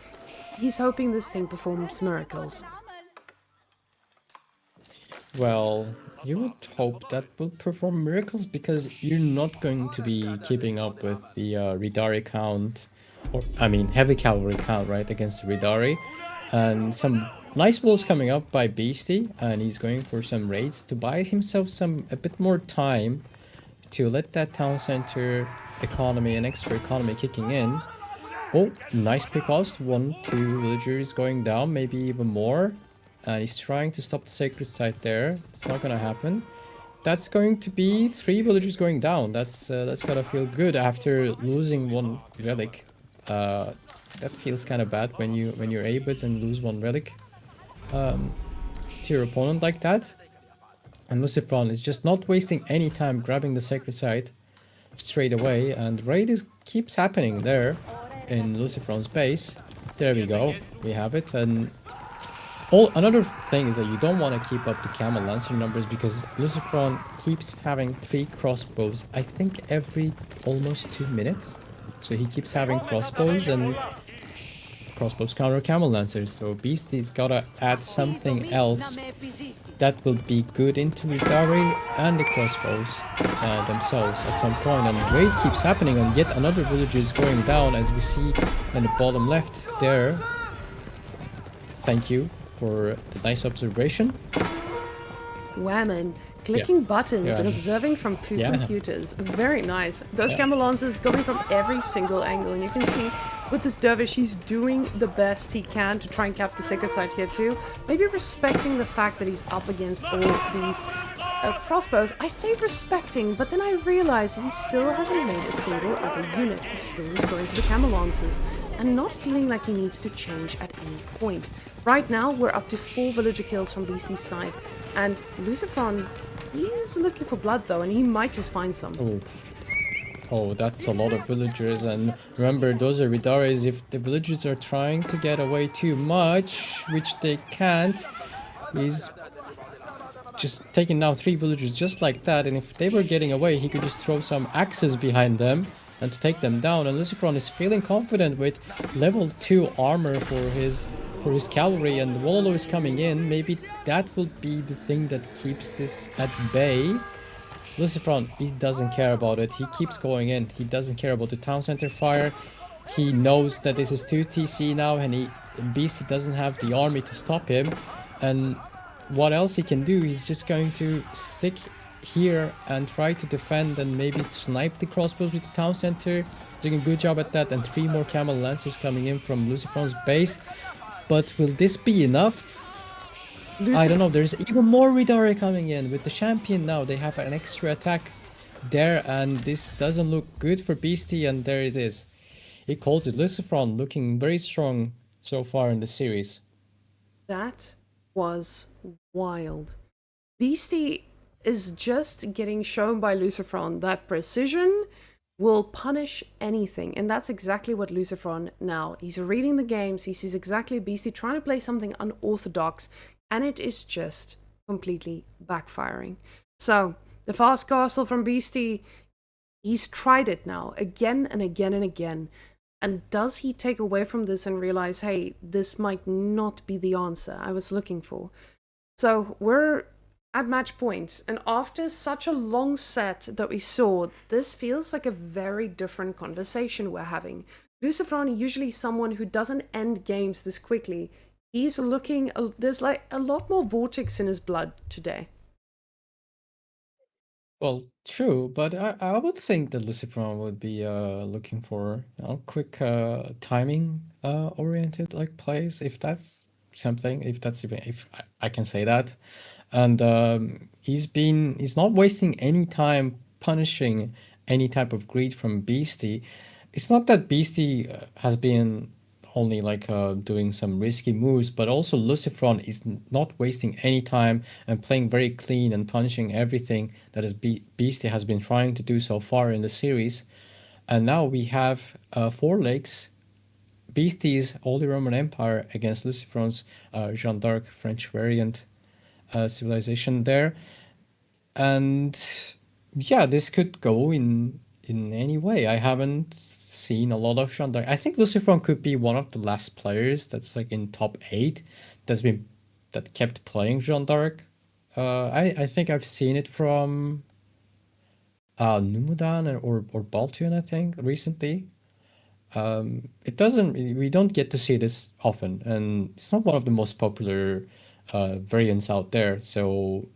he's hoping this thing performs miracles. Well, you would hope that will perform miracles because you're not going to be keeping up with the Ridari count. Or, I mean, heavy cavalry count, right, against the Ridari. And some nice balls coming up by Beasty, and he's going for some raids to buy himself a bit more time to let that town center economy and extra economy kicking in. Oh, nice pickoffs. 1, 2 villagers going down, maybe even more. And he's trying to stop the sacred site there. It's not gonna happen. That's going to be 3 villagers going down. That's gotta feel good after losing 1 relic. That feels kind of bad when you're A-bits and lose 1 relic to your opponent like that. And LucifroN is just not wasting any time grabbing the sacred site straight away, and raid keeps happening there in LucifroN's base. There we go, we have it. And another thing is that you don't want to keep up the Camel Lancer numbers because LucifroN keeps having 3 crossbows, I think every almost 2 minutes. So he keeps having crossbows, and crossbows counter Camel Lancers. So Beasty's gotta add something else that will be good into Ridari and the crossbows themselves at some point. And raid keeps happening, and yet another villager is going down, as we see in the bottom left there. Thank you for the nice observation. Whamen, clicking buttons and observing from 2 computers. Very nice. Those Camel Lancers going from every single angle, and you can see with this dervish, he's doing the best he can to try and cap the sacred site here too. Maybe respecting the fact that he's up against all these crossbows, I say respecting, but then I realize he still hasn't made a single other unit. He's still just going for the camel lancers and not feeling like he needs to change at any point. Right now, we're up to 4 villager kills from Beasty's side, and LucifroN, he's looking for blood though, and he might just find some. Oh, that's a lot of villagers, and remember, those are Ridares. If the villagers are trying to get away too much, which they can't, he's just taking down 3 villagers just like that, and if they were getting away, he could just throw some axes behind them and to take them down. And LucifroN is feeling confident with level 2 armor for his cavalry, and the Wololo is coming in. Maybe that will be the thing that keeps this at bay. LucifroN, he doesn't care about it. He keeps going in. He doesn't care about the town center fire. He knows that this is 2 TC now, and Beasty doesn't have the army to stop him. And what else he can do? He's just going to stick here and try to defend and maybe snipe the crossbows with the town center. Doing a good job at that, and 3 more camel lancers coming in from LucifroN's base. But will this be enough? I don't know. There's even more Ridare coming in with the champion now. They have an extra attack there, and this doesn't look good for Beasty, and there it is. He calls it. LucifroN looking very strong so far in the series. That was wild. Beasty is just getting shown by LucifroN that precision will punish anything, and that's exactly what LucifroN now. He's reading the games. He sees exactly Beasty trying to play something unorthodox, and it is just completely backfiring. So, the fast castle from Beasty, he's tried it now again and again and again. And does he take away from this and realize, hey, this might not be the answer I was looking for? So, we're at match point, and after such a long set that we saw, this feels like a very different conversation we're having. LucifroN, usually someone who doesn't end games this quickly, he's looking, there's like a lot more vortex in his blood today. Well, true, but I would think that LucifroN would be looking for quick timing oriented like plays, if that's something, if I can say that. And he's not wasting any time punishing any type of greed from Beasty. It's not that Beasty has been only like doing some risky moves, but also LucifroN is not wasting any time and playing very clean and punishing everything that Beasty has been trying to do so far in the series. And now we have 4 legs. Beasty's Holy Roman Empire against LucifroN's Jeanne d'Arc French variant civilization there. And yeah, this could go in any way. I haven't seen a lot of Jeanne d'Arc. I think LucifroN could be one of the last players that's like in top 8 that kept playing Jeanne d'Arc. I think I've seen it from Numudan or Baltuan, I think, recently. We don't get to see this often, and it's not one of the most popular variants out there. So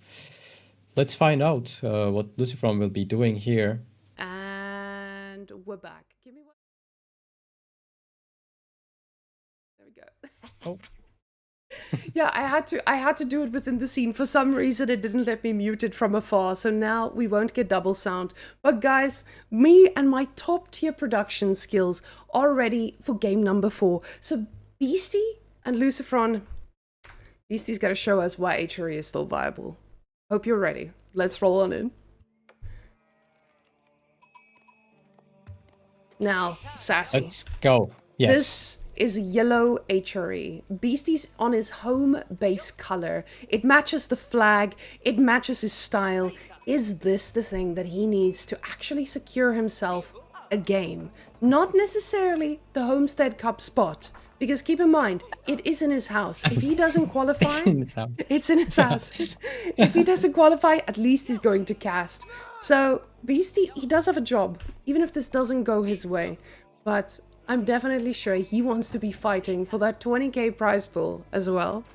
let's find out what LucifroN will be doing here. And we're back. Give me one. There we go. Oh. Yeah, I had to do it within the scene. For some reason, it didn't let me mute it from afar. So now we won't get double sound. But guys, me and my top tier production skills are ready for game number 4. So Beasty and LucifroN, Beasty's got to show us why HRE is still viable. Hope you're ready. Let's roll on in. Now, Sassy. Let's go. Yes. This is yellow HRE. Beasty's on his home base color. It matches the flag. It matches his style. Is this the thing that he needs to actually secure himself a game? Not necessarily the Homestead Cup spot. Because keep in mind, it is in his house. If he doesn't qualify, it's in his house. It's in his house. If he doesn't qualify, at least he's going to cast. So Beasty, he does have a job, even if this doesn't go his way. But I'm definitely sure he wants to be fighting for that 20k prize pool as well.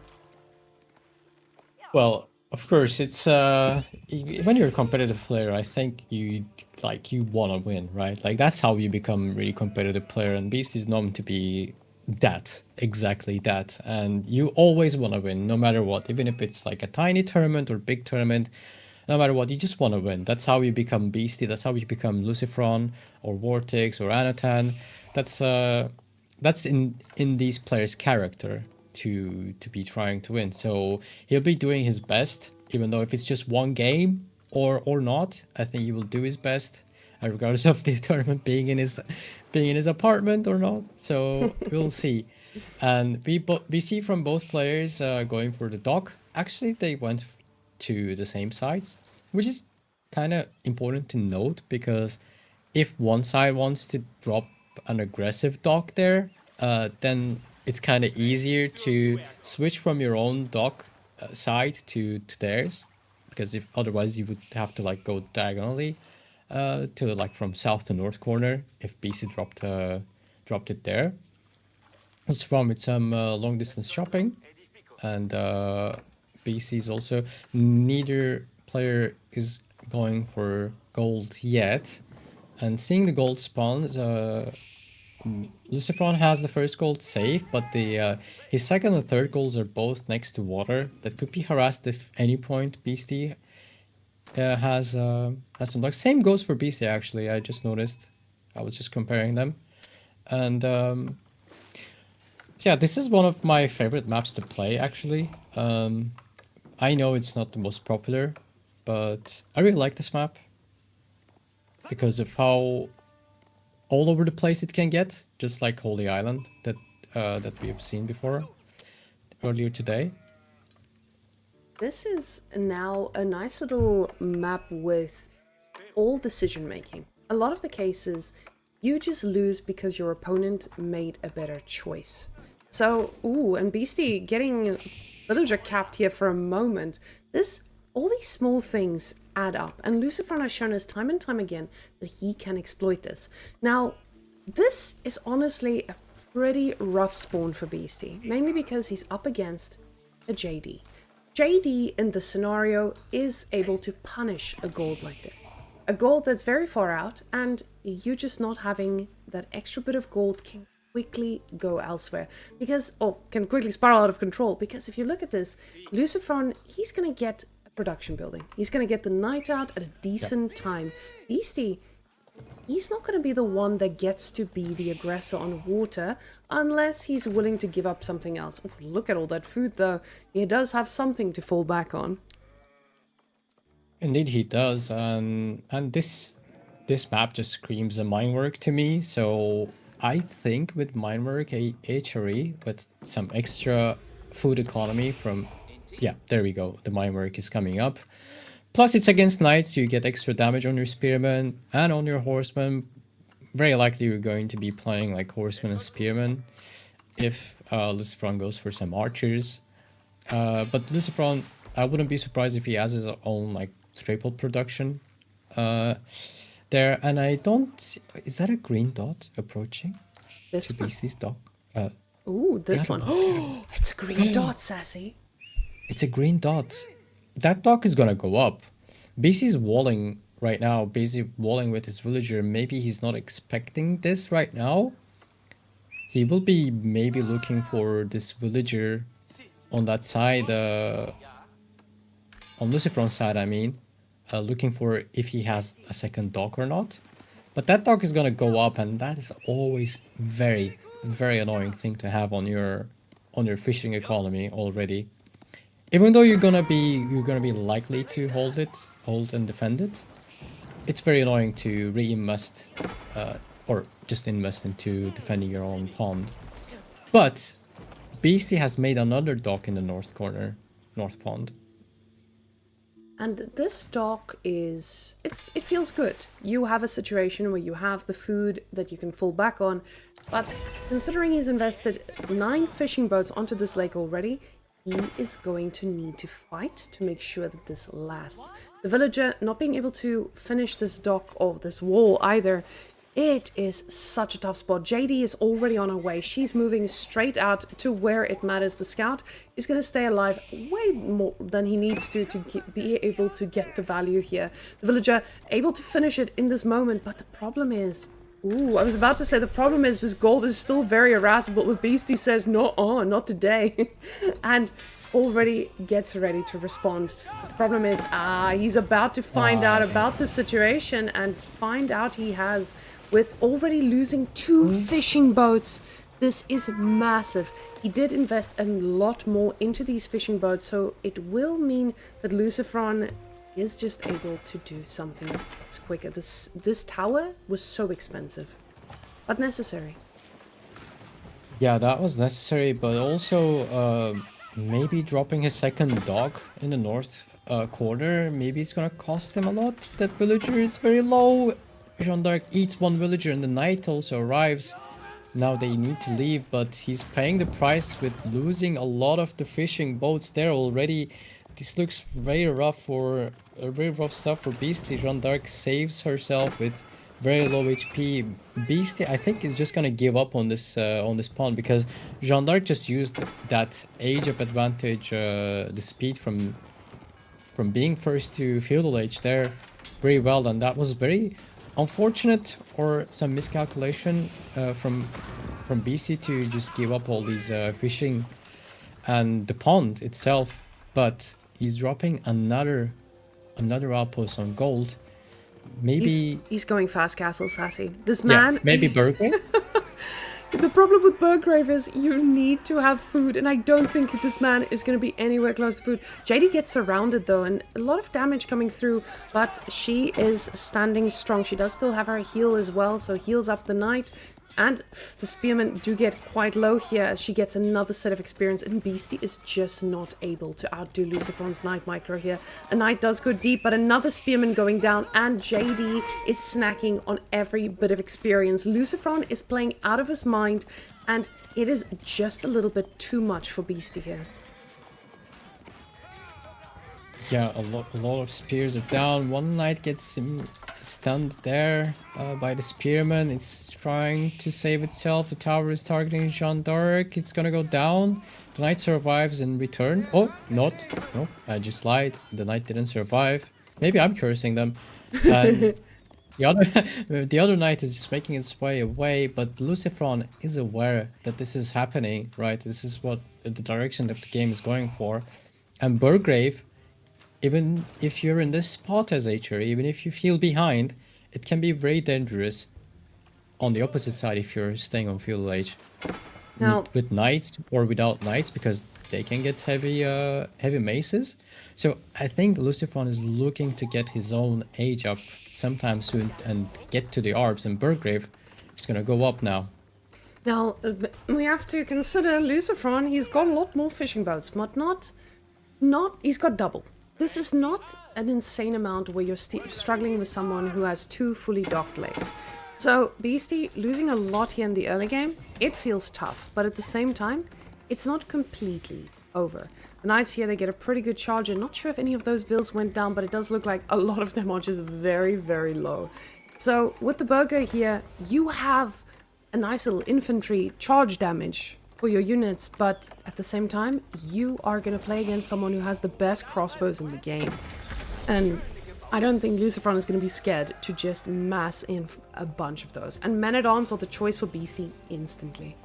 Well, of course, it's when you're a competitive player, I think you want to win, right? Like that's how you become a really competitive player, and Beast is known to be exactly that. And you always want to win no matter what, even if it's like a tiny tournament or big tournament. No matter what, you just want to win. That's how you become Beasty. That's how you become LucifroN or Vortex or Anatan. That's in these players' character to be trying to win. So he'll be doing his best, even though if it's just one game or not, I think he will do his best, regardless of the tournament being in his apartment or not. So we'll see. And we see from both players going for the dock. Actually, they went to the same sides, which is kind of important to note, because if one side wants to drop an aggressive dock there, then it's kind of easier to switch from your own dock side to theirs, because if otherwise you would have to like go diagonally to like from south to north corner if BC dropped it there. It's from some long distance shopping, and BC is also, neither player is going for gold yet. And seeing the gold spawns, LucifroN has the first gold safe, but his second and third goals are both next to water. That could be harassed if any point Beasty has some luck. Same goes for Beasty actually. I just noticed. I was just comparing them, and yeah, this is one of my favorite maps to play actually. I know it's not the most popular, but I really like this map because of how all over the place it can get, just like Holy Island that we have seen before earlier today. This is now a nice little map with all decision making. A lot of the cases, you just lose because your opponent made a better choice. So, ooh, and Beasty getting villager capped here for a moment. All these small things add up, and LucifroN has shown us time and time again that he can exploit this. Now, this is honestly a pretty rough spawn for Beasty, mainly because he's up against a JD. JD in this scenario is able to punish a gold like this. A gold that's very far out, and you just not having that extra bit of gold can quickly go elsewhere, because, can quickly spiral out of control, because if you look at this, LucifroN, he's going to get a production building. He's going to get the night out at a decent time. Beasty, he's not going to be the one that gets to be the aggressor on water unless he's willing to give up something else. Oh, look at all that food though. He does have something to fall back on. Indeed he does, and this map just screams a mine work to me. So I think with mine work, HRE with some extra food economy from, yeah, there we go. The mine work is coming up. Plus it's against knights, you get extra damage on your spearmen and on your horsemen. Very likely you're going to be playing like horsemen and spearmen if LucifroN goes for some archers. But LucifroN, I wouldn't be surprised if he has his own like triple production there. And I don't, is that a green dot approaching? This one? Beasty's dock? Ooh, this one. Oh, it's a green dot, Sassy. It's a green dot. That dock is gonna go up. Beasty's walling right now, Beasty walling with his villager. Maybe he's not expecting this right now. He will be maybe looking for this villager on that side, on LucifroN's side, I mean. Looking for if he has a second dock or not. But that dock is gonna go up, and that is always very, very annoying thing to have on your fishing economy already. Even though you're gonna be likely to hold and defend it, it's very annoying to reinvest or just invest into defending your own pond. But Beasty has made another dock in the north pond. And this dock is, it feels good. You have a situation where you have the food that you can fall back on, but considering he's invested 9 fishing boats onto this lake already, he is going to need to fight to make sure that this lasts. The villager not being able to finish this dock or this wall either, it is such a tough spot. JD is already on her way. She's moving straight out to where it matters. The scout is going to stay alive way more than he needs to be able to get the value here. The villager able to finish it in this moment, but the problem is Ooh, I was about to say the problem is this gold is still very harassable, but Beasty says, no, not today. And already gets ready to respond. But the problem is, he's about to find out about the situation and find out he has, with already losing 2 fishing boats. This is massive. He did invest a lot more into these fishing boats, so it will mean that LucifroN is just able to do something that's quicker. This tower was so expensive, but necessary. Yeah, that was necessary, but also maybe dropping his second dog in the north corner, maybe it's gonna cost him a lot. That villager is very low. Jeanne d'Arc eats 1 villager and the knight also arrives. Now they need to leave, but he's paying the price with losing a lot of the fishing boats there already. This looks very rough for very rough stuff for Beasty. Jeanne d'Arc saves herself with very low HP. Beasty, I think, is just gonna give up on this pawn because Jeanne d'Arc just used that age up advantage, the speed from being first to feudal age there very well, and that was very unfortunate or some miscalculation from Beasty to just give up all these fishing and the pond itself, but he's dropping another outpost on gold. Maybe he's going fast castle, Sassy. This man. Yeah, maybe Burgrave. The problem with Burgrave is you need to have food, and I don't think this man is going to be anywhere close to food. JD gets surrounded though, and a lot of damage coming through, but she is standing strong. She does still have her heal as well, so heals up the knight. And the spearmen do get quite low here as she gets another set of experience, and Beasty is just not able to outdo LucifroN's Knight Micro here. A Knight does go deep, but another spearman going down, and JD is snacking on every bit of experience. LucifroN is playing out of his mind, and it is just a little bit too much for Beasty here. Yeah, a lot of spears are down. One knight gets stunned there by the spearman. It's trying to save itself. The tower is targeting Jeanne d'Arc. It's gonna go down. The knight survives in return. Oh, not. No, I just lied. The knight didn't survive. Maybe I'm cursing them. And the other knight is just making its way away, but LucifroN is aware that this is happening, right? This is what the direction that the game is going for. And Burgrave, even if you're in this spot as HR, even if you feel behind, it can be very dangerous on the opposite side if you're staying on feudal age. Now, with knights or without knights, because they can get heavy maces. So I think LucifroN is looking to get his own age up sometime soon and get to the Arbs, and Burgrave is going to go up now. Now, we have to consider LucifroN. He's got a lot more fishing boats, but not he's got double. This is not an insane amount where you're struggling with someone who has 2 fully docked legs. So Beasty losing a lot here in the early game, it feels tough, but at the same time, it's not completely over. The knights here, they get a pretty good charge, and not sure if any of those vills went down, but it does look like a lot of them are just very, very low. So with the burger here, you have a nice little infantry charge damage for your units, but at the same time, you are going to play against someone who has the best crossbows in the game. And I don't think LucifroN is going to be scared to just mass in a bunch of those. And men-at-arms are the choice for Beasty instantly.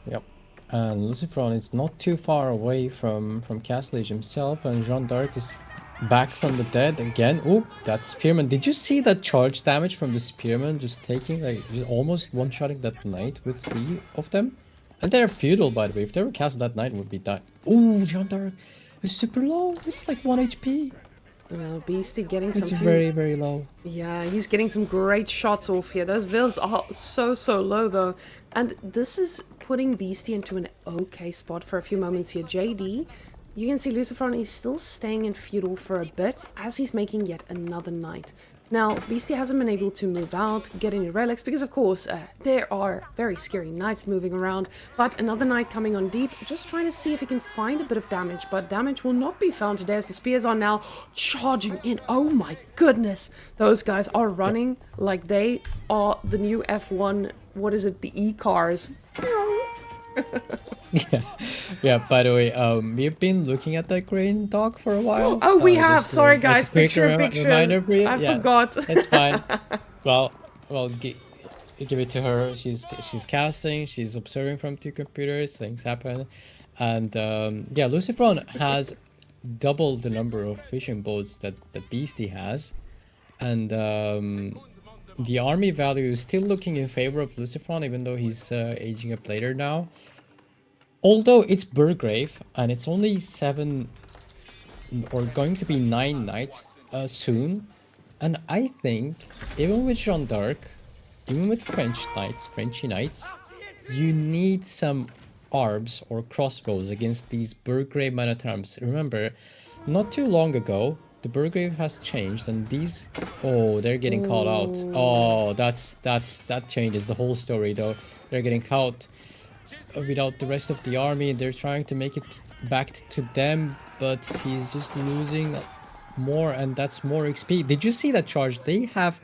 Yep. And LucifroN is not too far away from Castle Age himself, and Jeanne d'Arc is back from the dead again. Oh, that spearman. Did you see that charge damage from the spearman just taking, like, just almost one-shotting that knight with 3 of them? And they're feudal, by the way. If they were cast, that knight would be died. Oh, Jeanne d'Arc is super low. It's like 1 HP. Well, Beasty getting some... It's very, very low. Yeah, he's getting some great shots off here. Those vills are so low, though. And this is putting Beasty into an okay spot for a few moments here. JD... You can see LucifroN is still staying in feudal for a bit as he's making yet another knight. Now, Beasty hasn't been able to move out, get any relics, because of course there are very scary knights moving around, but another knight coming on deep, just trying to see if he can find a bit of damage, but damage will not be found today as the spears are now charging in. Oh my goodness, those guys are running like they are the new F1, what is it, the E-cars. Yeah, yeah. By the way, we've been looking at that grain dock for a while. Oh, we have. Just Sorry, as a guys. quick Picture in picture. reminder for you. I Yeah, forgot. it's fine. Well, well, give it to her. She's casting. She's observing from two computers. Things happen, and yeah, LucifroN has doubled the number of fishing boats that Beasty has, and the army value is still looking in favor of LucifroN, even though he's aging up later now. Although it's Burgrave and it's only 7 or going to be 9 nights soon, and I think even with Jeanne d'Arc, even with Frenchy knights, you need some arbs or crossbows against these Burgrave men at arms. Remember, not too long ago, the Burgrave has changed, and these, oh, they're getting caught out. Oh, that changes the whole story, though. They're getting caught without the rest of the army. They're trying to make it back to them, but he's just losing more, and that's more XP. Did you see that charge? They have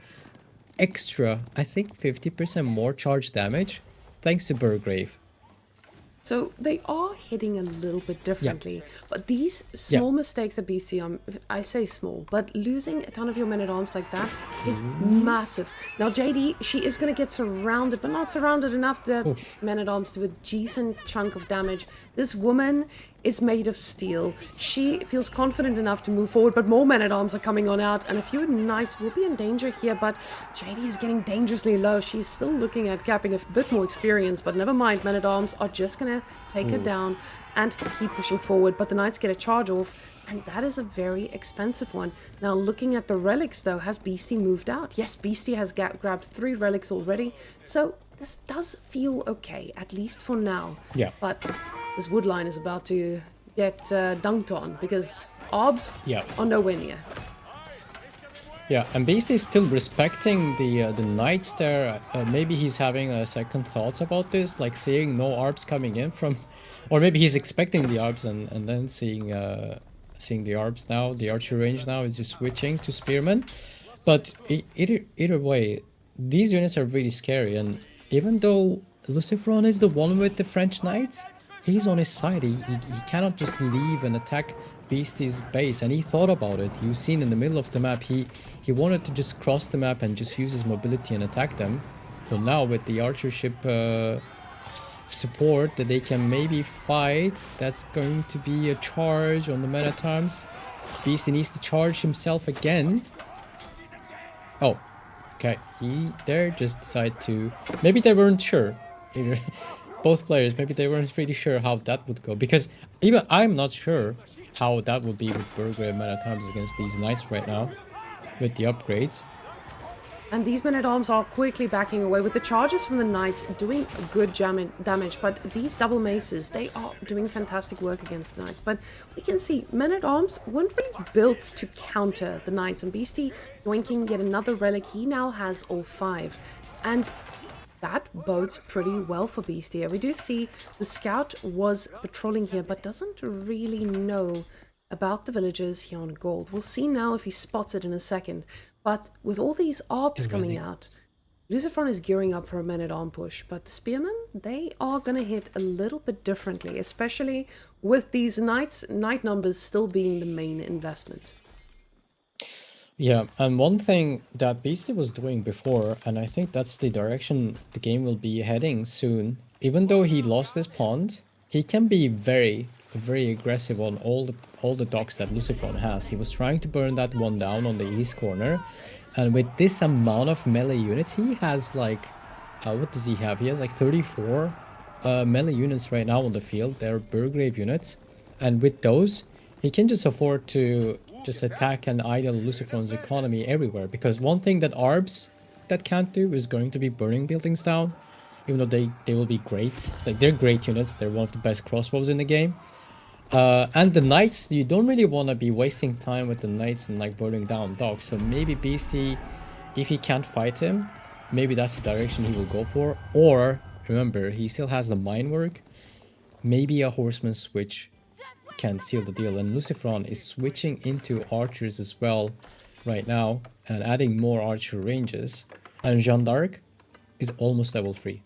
extra, I think 50% more charge damage thanks to Burgrave. So they are hitting a little bit differently, but these Yeah. small mistakes that BC, I say small, but losing a ton of your men-at-arms like that is massive. Now JD, she is going to get surrounded, but not surrounded enough that men-at-arms do a decent chunk of damage. This woman is made of steel. She feels confident enough to move forward, but more men-at-arms are coming on out, and a few knights will be in danger here, but JD is getting dangerously low. She's still looking at capping a bit more experience, but never mind, men-at-arms are just gonna take her down and keep pushing forward, but the knights get a charge off, and that is a very expensive one. Now, looking at the relics, though, has Beasty moved out? Yes, Beasty has grabbed 3 relics already, so this does feel okay, at least for now. Yeah. But this wood line is about to get dunked on, because orbs are nowhere near. Yeah, and Beasty is still respecting the knights there. Maybe he's having second thoughts about this, like seeing no arbs coming in from, or maybe he's expecting the arbs and then seeing the arbs now. The archer range now is just switching to spearmen. But either way, these units are really scary. And even though LucifroN is the one with the French knights, he's on his side. He cannot just leave and attack Beasty's base, and he thought about it. You've seen in the middle of the map, he wanted to just cross the map and just use his mobility and attack them. So now with the archer ship support that they can maybe fight, that's going to be a charge on the men at arms. Beasty needs to charge himself again. Oh, okay. They just decide to, maybe they weren't sure. Both players, maybe they weren't really sure how that would go, because even I'm not sure how that would be with Burgrave men at arms against these knights right now with the upgrades. And these men-at-arms are quickly backing away with the charges from the knights doing good damage, but these double maces, they are doing fantastic work against the knights. But we can see men-at-arms weren't really built to counter the knights, and Beasty yoinking yet another relic. He now has all 5, and that bodes pretty well for Beasty. We do see the scout was patrolling here, but doesn't really know about the villagers here on gold. We'll see now if he spots it in a second. But with all these ARPs coming out, LucifroN is gearing up for a men-at-arm push. But the spearmen, they are going to hit a little bit differently, especially with these night numbers still being the main investment. Yeah, and one thing that Beasty was doing before, and I think that's the direction the game will be heading soon, even though he lost his pond, he can be very, very aggressive on all the docks that LucifroN has. He was trying to burn that one down on the east corner, and with this amount of melee units, he has like, what does he have? He has like 34 melee units right now on the field. They're Burgrave units, and with those, he can just afford to just attack and idle LucifroN's economy everywhere, because one thing that ARBs that can't do is going to be burning buildings down, even though they will be great. Like, they're great units, they're one of the best crossbows in the game. And the knights, you don't really want to be wasting time with the knights and like burning down dogs. So maybe Beasty, if he can't fight him, maybe that's the direction he will go for. Or remember, he still has the mine work, maybe a horseman switch can seal the deal. And LucifroN is switching into archers as well right now and adding more archer ranges. And Jeanne d'Arc is almost level 3.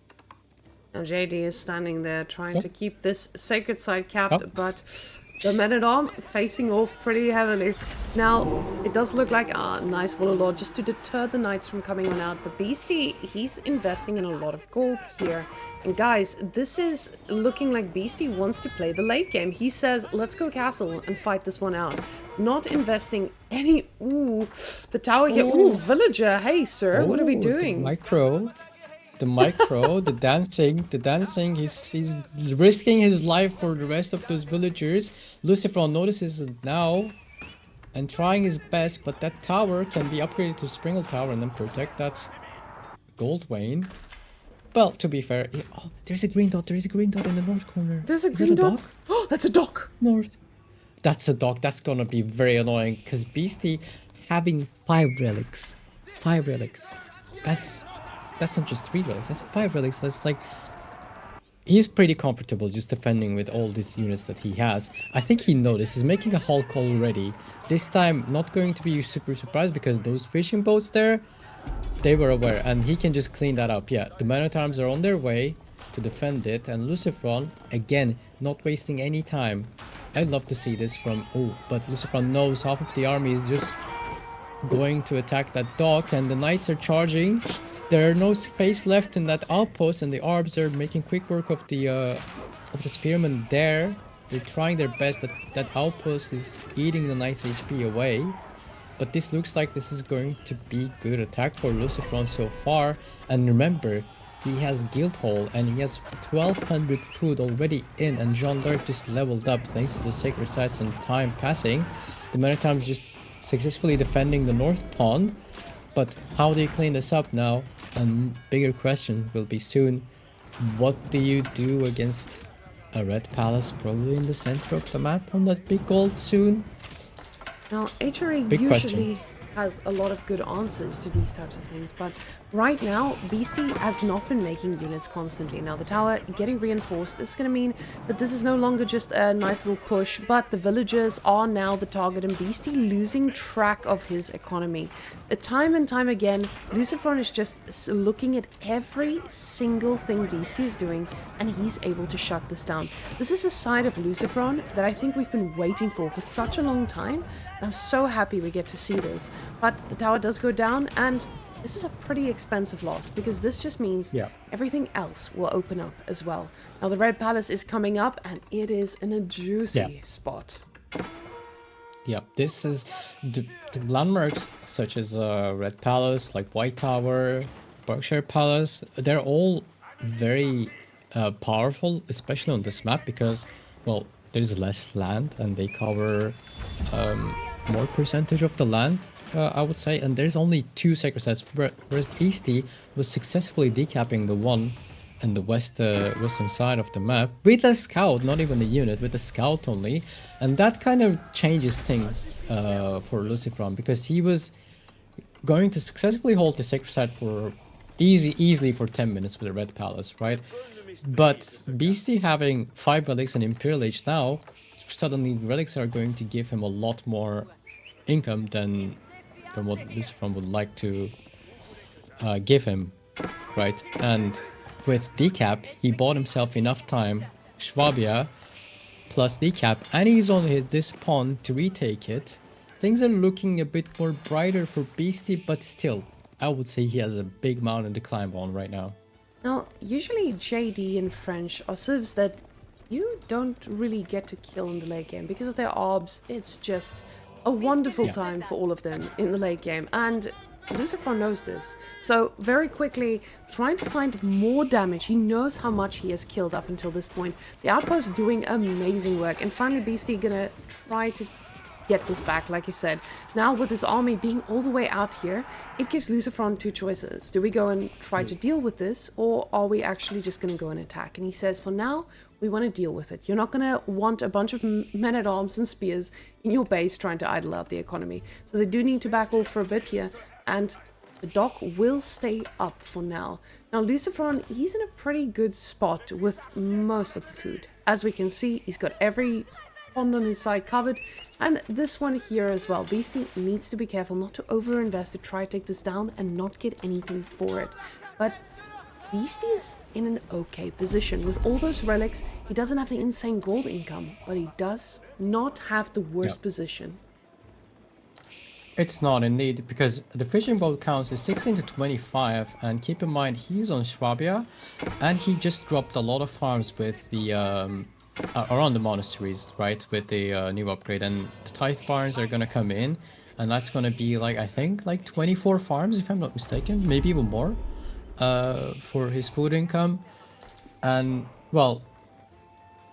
Now JD is standing there trying to keep this sacred site capped, Oh. but the men-at-arm facing off pretty heavily. Now, it does look like a nice Warlord just to deter the knights from coming on out, but Beasty, he's investing in a lot of gold here. And guys, this is looking like Beasty wants to play the late game. He says, let's go castle and fight this one out. Not investing any... Ooh, the tower here. Ooh, villager. Hey, sir, what are we doing? The micro, the dancing, he's risking his life for the rest of those villagers. LucifroN notices it now and trying his best, but that tower can be upgraded to Springle Tower and then protect that gold vein. Well, to be fair, oh, there's a green dot in the north corner. There's a green dot? Oh, that's a dock! North. That's a dock, that's gonna be very annoying, because Beasty having 5 relics. 5 relics. That's not just 3 relics, that's 5 relics. That's like, he's pretty comfortable just defending with all these units that he has. I think he noticed, he's making a Hulk already. This time, not going to be super surprised because those fishing boats there, they were aware and he can just clean that up. Yeah, the men-at-arms are on their way to defend it, and LucifroN, again, not wasting any time. I'd love to see this from, oh, but LucifroN knows half of the army is just going to attack that dock and the knights are charging. There are no space left in that outpost, and the Arbs are making quick work of the spearmen there. They're trying their best. That outpost is eating the nice HP away. But this looks like this is going to be good attack for LucifroN so far. And remember, he has Guildhall and he has 1200 food already in, and Jean d'Arc just leveled up thanks to the sacred sites and time passing. The men-at-arms just successfully defending the North Pond. But how do you clean this up now? And bigger question will be soon, what do you do against a red palace probably in the center of the map on that big gold soon? Now, HRA usually has a lot of good answers to these types of things, but right now, Beasty has not been making units constantly. Now, the tower getting reinforced, this is going to mean that this is no longer just a nice little push, but the villagers are now the target, and Beasty losing track of his economy. Time and time again, LucifroN is just looking at every single thing Beasty is doing, and he's able to shut this down. This is a side of LucifroN that I think we've been waiting for such a long time. I'm so happy we get to see this. But the tower does go down, and this is a pretty expensive loss, because this just means everything else will open up as well. Now the Red Palace is coming up, and it is in a juicy spot. Yeah, this is the landmarks such as Red Palace, like White Tower, Berkshire Palace. They're all very powerful, especially on this map, because, well, there's less land and they cover more percentage of the land, I would say, and there's only 2 sacred sites, whereas Beasty was successfully decapping the one and the western side of the map with a scout, not even a unit, with a scout only, and that kind of changes things for LucifroN, because he was going to successfully hold the sacred site for easily for 10 minutes with the Red Palace, right? But Beasty having 5 relics and Imperial Age now, suddenly relics are going to give him a lot more income than what LucifroN would like to give him, right? And with decap, he bought himself enough time, Schwabia plus decap, and he's on this pawn to retake it. Things are looking a bit more brighter for Beasty, but still, I would say he has a big mountain to climb on right now. Now, usually JD and French are civs that you don't really get to kill in the late game. Because of their orbs, it's just a wonderful time for all of them in the late game. And LucifroN knows this. So very quickly, trying to find more damage. He knows how much he has killed up until this point. The outpost doing amazing work. And finally, Beasty gonna try to get this back, like I said. Now, with his army being all the way out here, it gives LucifroN 2 choices. Do we go and try to deal with this, or are we actually just going to go and attack? And he says, for now, we want to deal with it. You're not going to want a bunch of men-at-arms and spears in your base trying to idle out the economy. So they do need to back off for a bit here, and the dock will stay up for now. Now, LucifroN, he's in a pretty good spot with most of the food. As we can see, he's got every pond on his side covered, and this one here as well. Beasty needs to be careful not to overinvest to try to take this down and not get anything for it. But Beasty is in an okay position. With all those relics, he doesn't have the insane gold income, but he does not have the worst position. It's not indeed, because the fishing boat counts is 16 to 25, and keep in mind he's on Swabia, and he just dropped a lot of farms with the around the monasteries, right, with the new upgrade, and the tithe barns are gonna come in, and that's gonna be like, I think, like 24 farms if I'm not mistaken, maybe even more, for his food income. And well,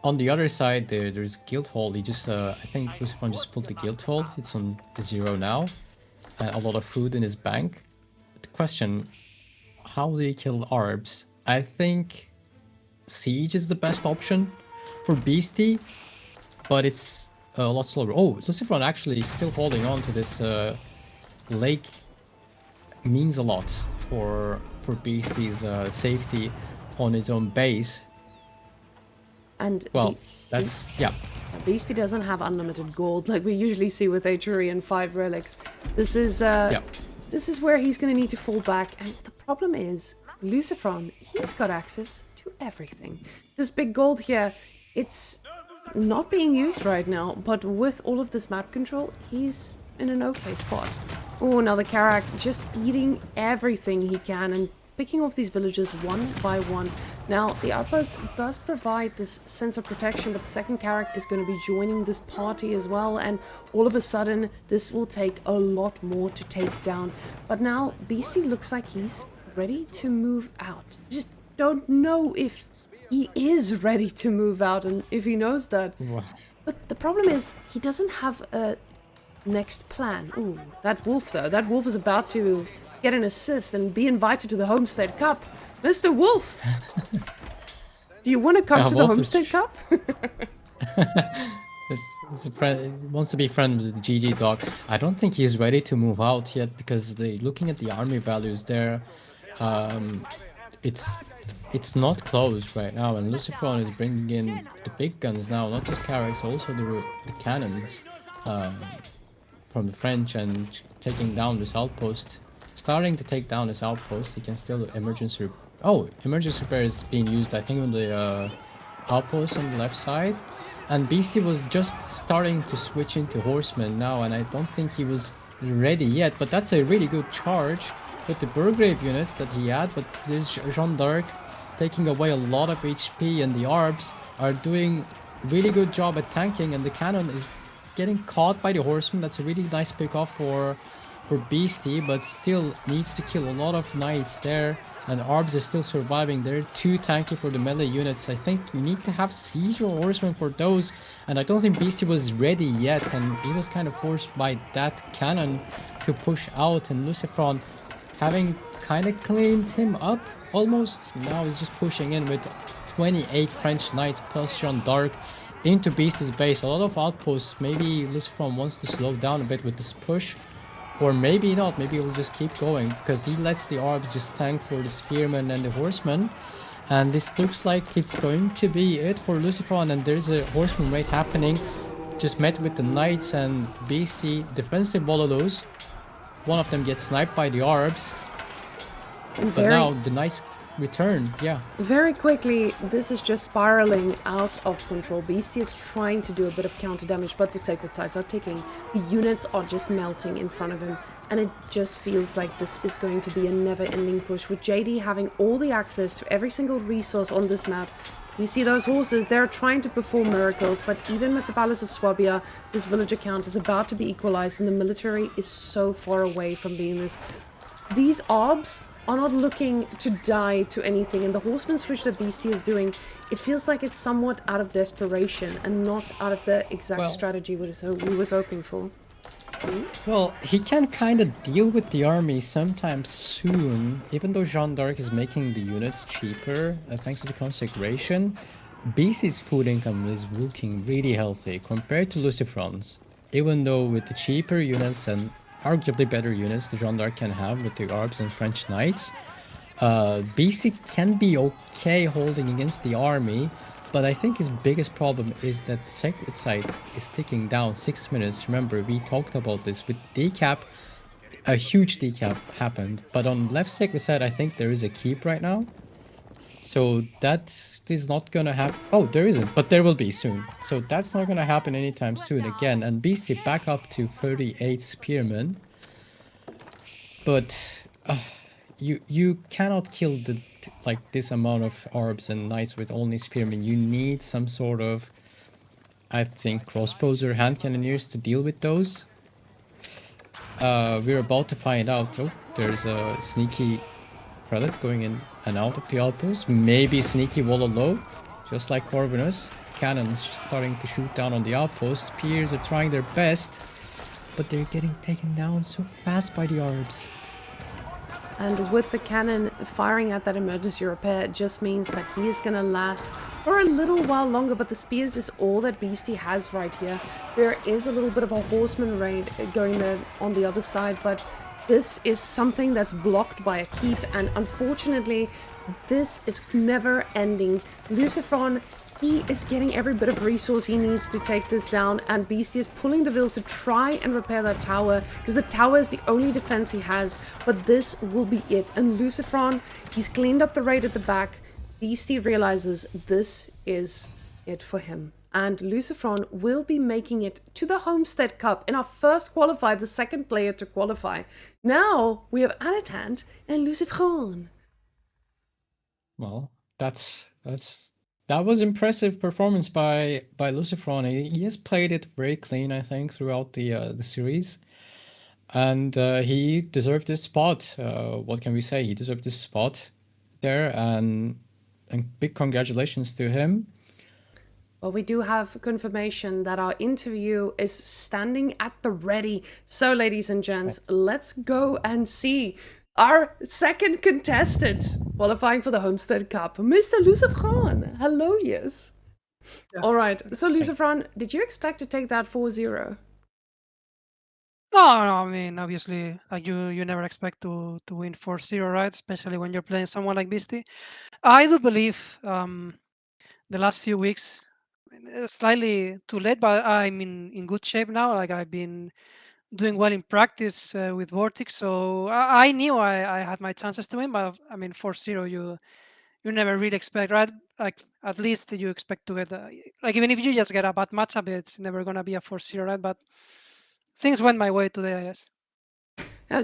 on the other side, there's Guildhall. He just, I think LucifroN just pulled the Guildhall. It's on 0 now. And a lot of food in his bank. The question, how do you kill Arbs? I think Siege is the best option for Beasty, but it's a lot slower. Oh, LucifroN actually still holding on to this lake means a lot for Beasty's safety on his own base. And well, that's, yeah. Beasty doesn't have unlimited gold like we usually see with HRE and 5 relics. This is this is where he's going to need to fall back. And the problem is, LucifroN, he's got access to everything. This big gold here, it's not being used right now, but with all of this map control, he's in an okay spot. Oh, now the Karak just eating everything he can and picking off these villages one by one. Now, the outpost does provide this sense of protection, but the second Karak is going to be joining this party as well, and all of a sudden, this will take a lot more to take down. But now, Beasty looks like he's ready to move out. Just don't know if he is ready to move out, and if he knows that. But the problem is, he doesn't have a next plan. Ooh, that wolf though. That wolf is about to get an assist and be invited to the Homestead Cup. Mr. Wolf! Do you want to come to the Homestead Cup? He's a friend, he wants to be friends with the GG dog. I don't think he's ready to move out yet, because looking at the army values there, it's not close right now, and LucifroN is bringing in the big guns now, not just Carracks, also the cannons from the French, and taking down this outpost. Starting to take down this outpost. He can still emergency. Oh, emergency repair is being used, I think, on the outpost on the left side. And Beasty was just starting to switch into horsemen now, and I don't think he was ready yet. But that's a really good charge with the Burgrave units that he had. But there's Jeanne d'Arc taking away a lot of HP, and the Arbs are doing really good job at tanking, and the cannon is getting caught by the horsemen. That's a really nice pick off for Beasty, but still needs to kill a lot of knights there, and Arbs are still surviving. They're too tanky for the melee units. I think you need to have siege or horsemen for those, and I don't think Beasty was ready yet, and he was kind of forced by that cannon to push out, and LucifroN having kind of cleaned him up almost. Now he's just pushing in with 28 French knights plus Jeanne d'Arc into Beasty's base. A lot of outposts. Maybe LucifroN wants to slow down a bit with this push. Or maybe not, maybe we'll just keep going, because he lets the Arbs just tank for the Spearmen and the Horsemen. And this looks like it's going to be it for LucifroN, and there's a Horseman raid happening. Just met with the Knights, and Beasty defensive Bololos. One of them gets sniped by the Arbs. But now the Knights return, yeah. Very quickly, this is just spiraling out of control. Beasty is trying to do a bit of counter damage, but the Sacred Sides are ticking. The units are just melting in front of him, and it just feels like this is going to be a never-ending push, with JD having all the access to every single resource on this map. You see those horses, they're trying to perform miracles, but even with the Palace of Swabia, this villager count is about to be equalized, and the military is so far away from being this. These Arbs are not looking to die to anything, and the horseman switch that Beasty is doing, it feels like it's somewhat out of desperation and not out of the exact strategy we was hoping for. Well, he can kind of deal with the army sometime soon, even though Jeanne d'Arc is making the units cheaper thanks to the consecration. Beasty's food income is looking really healthy compared to LucifroN's, even though with the cheaper units and arguably better units the Jeanne d'Arc can have with the Arbs and French Knights, Beasty can be okay holding against the army, but I think his biggest problem is that Sacred Site is ticking down 6 minutes. Remember, we talked about this with decap. A huge decap happened, but on left Sacred Site I think there is a keep right now, So that is not gonna happen. Oh, there isn't, but there will be soon. So that's not gonna happen anytime soon again. And Beastie back up to 38 Spearmen. But you cannot kill the like this amount of orbs and knights with only Spearmen. You need some sort of, I think, crossbows or hand cannoneers to deal with those. We're about to find out. Oh, there's a sneaky prelate going in and out of the outpost. Maybe sneaky wall low, just like Corvinus. Cannons starting to shoot down on the outpost. Spears are trying their best, but they're getting taken down so fast by the orbs. And with the cannon firing at that emergency repair, it just means that he is going to last for a little while longer. But the spears is all that Beastie has right here. There is a little bit of a horseman raid going there on the other side, but this is something that's blocked by a keep. And unfortunately, this is never ending. LucifroN, he is getting every bit of resource he needs to take this down, and Beastie is pulling the vills to try and repair that tower, because the tower is the only defense he has, but this will be it. And LucifroN, he's cleaned up the raid at the back. Beastie realizes this is it for him. And LucifroN will be making it to the Homestead Cup in our first qualifier, the second player to qualify. Now we have Anatant and LucifroN. Well, that was impressive performance by LucifroN. He has played it very clean, I think, throughout the series, and he deserved this spot. What can we say? He deserved this spot there, and big congratulations to him. Well, we do have confirmation that our interview is standing at the ready. So, ladies and gents, let's go and see our second contestant qualifying for the Homestead Cup, Mr. LucifroN. Hello, yes. Yeah. All right. So, LucifroN, did you expect to take that 4-0? No, I mean, obviously, like you never expect to win 4-0, right? Especially when you're playing someone like Beasty. I do believe the last few weeks, slightly too late, but I'm in good shape now. Like I've been doing well in practice with Vortex, so I knew I had my chances to win. But I mean, 4-0, you never really expect, right? Like at least you expect to get like even if you just get a bad matchup, it's never gonna be a 4-0, right? But things went my way today, I guess.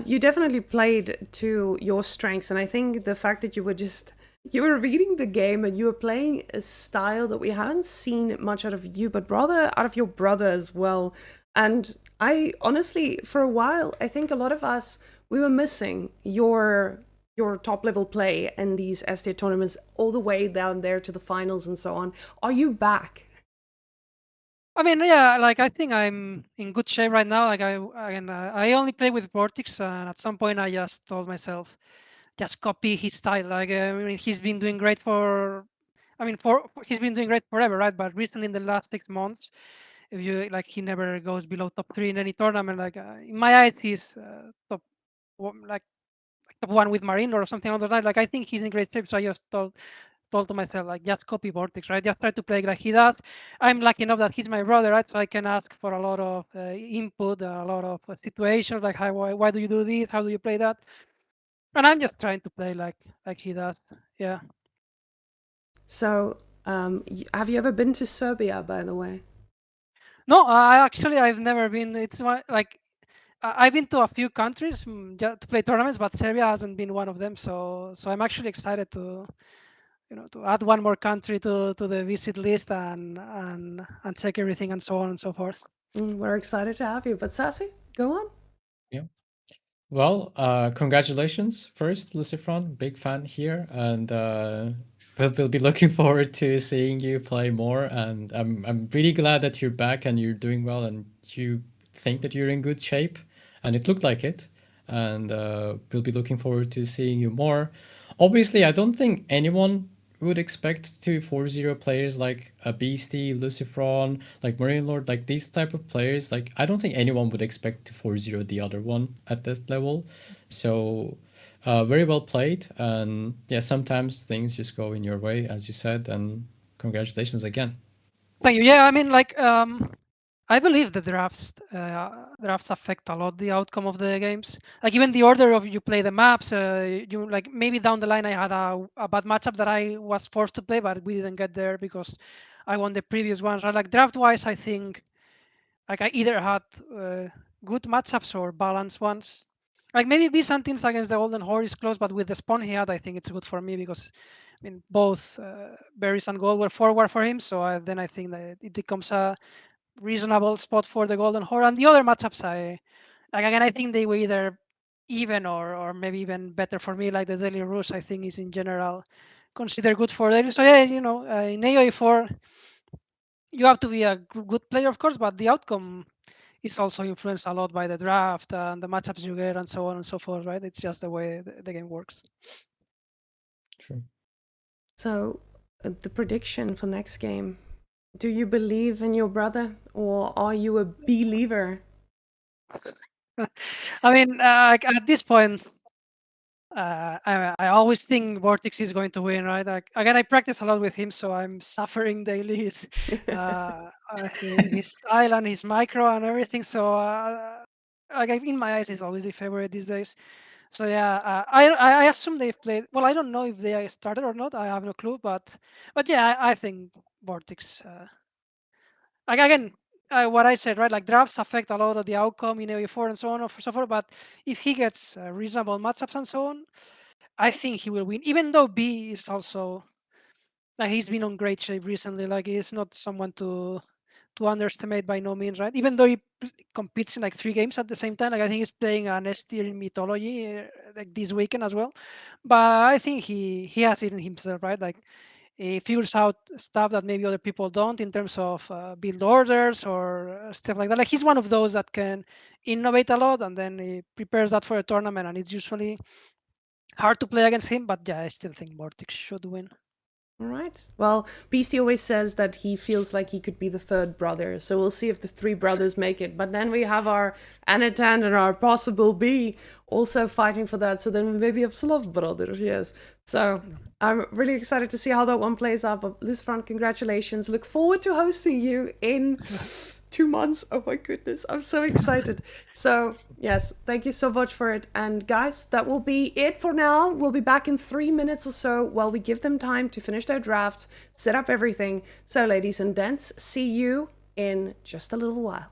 You definitely played to your strengths, and I think the fact that you were reading the game and you were playing a style that we haven't seen much out of you, but rather out of your brother as well. And I honestly, for a while, I think a lot of us, we were missing your top level play in these ST tournaments all the way down there to the finals and so on. Are you back? I mean, yeah, like I think I'm in good shape right now. Like I only play with Vortex, and at some point I just told myself, just copy his style. Like I mean, he's been doing great he's been doing great forever, right? But recently, in the last 6 months, if you like, he never goes below top 3 in any tournament. Like in my eyes, he's top like top 1 with Marine or something like that. Like I think he's in great shape. So I just told to myself, like, just copy Vortex, right? Just try to play like he does. I'm lucky enough that he's my brother, right? So I can ask for a lot of input, a lot of situations, like why do you do this? How do you play that? And I'm just trying to play like he does. Yeah. So, have you ever been to Serbia, by the way? No, I've never been. It's like I've been to a few countries just to play tournaments, but Serbia hasn't been one of them. So I'm actually excited to to add one more country to the visit list and check everything and so on and so forth. We're excited to have you. But Sassy, go on. Yeah. Well, congratulations first, LucifroN. Big fan here, and we'll be looking forward to seeing you play more. And I'm really glad that you're back and you're doing well, and you think that you're in good shape, and it looked like it. And we'll be looking forward to seeing you more. Obviously, I don't think anyone would expect 4-0 players like a Beasty, LucifroN, like Marine Lord, like these type of players. Like I don't think anyone would expect to 4-0 the other one at that level. So very well played. And yeah, sometimes things just go in your way, as you said. And congratulations again. Thank you. Yeah, I mean, like I believe the drafts affect a lot the outcome of the games. Like even the order of you play the maps. You like maybe down the line I had a bad matchup that I was forced to play, but we didn't get there because I won the previous ones. Right? Like draft wise, I think like I either had good matchups or balanced ones. Like maybe Byzantines against the Golden Horde is close, but with the spawn he had, I think it's good for me because I mean both berries and gold were forward for him. So then I think that it becomes a reasonable spot for the Golden Horde. And the other matchups, I like again, I think they were either even or maybe even better for me. Like the Daily Rush, I think is in general considered good for daily. So yeah, in AoE4, you have to be a good player, of course, but the outcome is also influenced a lot by the draft and the matchups you get and so on and so forth, right? It's just the way the game works. True. So, the prediction for next game. Do you believe in your brother, or are you a believer? I mean, at this point, I always think Vortex is going to win, right? Like, again, I practice a lot with him, so I'm suffering daily his style and his micro and everything. So, like in my eyes, he's always the favorite these days. So yeah, I assume they've played. Well, I don't know if they started or not. I have no clue, but yeah, I think Vortex. Like again, what I said, right? Like drafts affect a lot of the outcome in AoE4 and so on and so forth. But if he gets reasonable matchups and so on, I think he will win. Even though B is also like he's been on great shape recently. Like he's not someone to underestimate by no means, right? Even though he competes in like 3 games at the same time. Like I think he's playing an S tier in mythology like this weekend as well. But I think he has it in himself, right? Like he figures out stuff that maybe other people don't in terms of build orders or stuff like that. Like he's one of those that can innovate a lot and then he prepares that for a tournament, and it's usually hard to play against him. But yeah, I still think Vortex should win. All right. Well, Beastie always says that he feels like he could be the third brother. So we'll see if the 3 brothers make it. But then we have our Anatan and our possible B also fighting for that. So then we maybe have Slav brothers, yes. So I'm really excited to see how that one plays out. But LucifroN, congratulations. Look forward to hosting you in 2 months. Oh my goodness. I'm so excited. So yes, thank you so much for it. And guys, that will be it for now. We'll be back in 3 minutes or so while we give them time to finish their drafts, set up everything. So ladies and gents, see you in just a little while.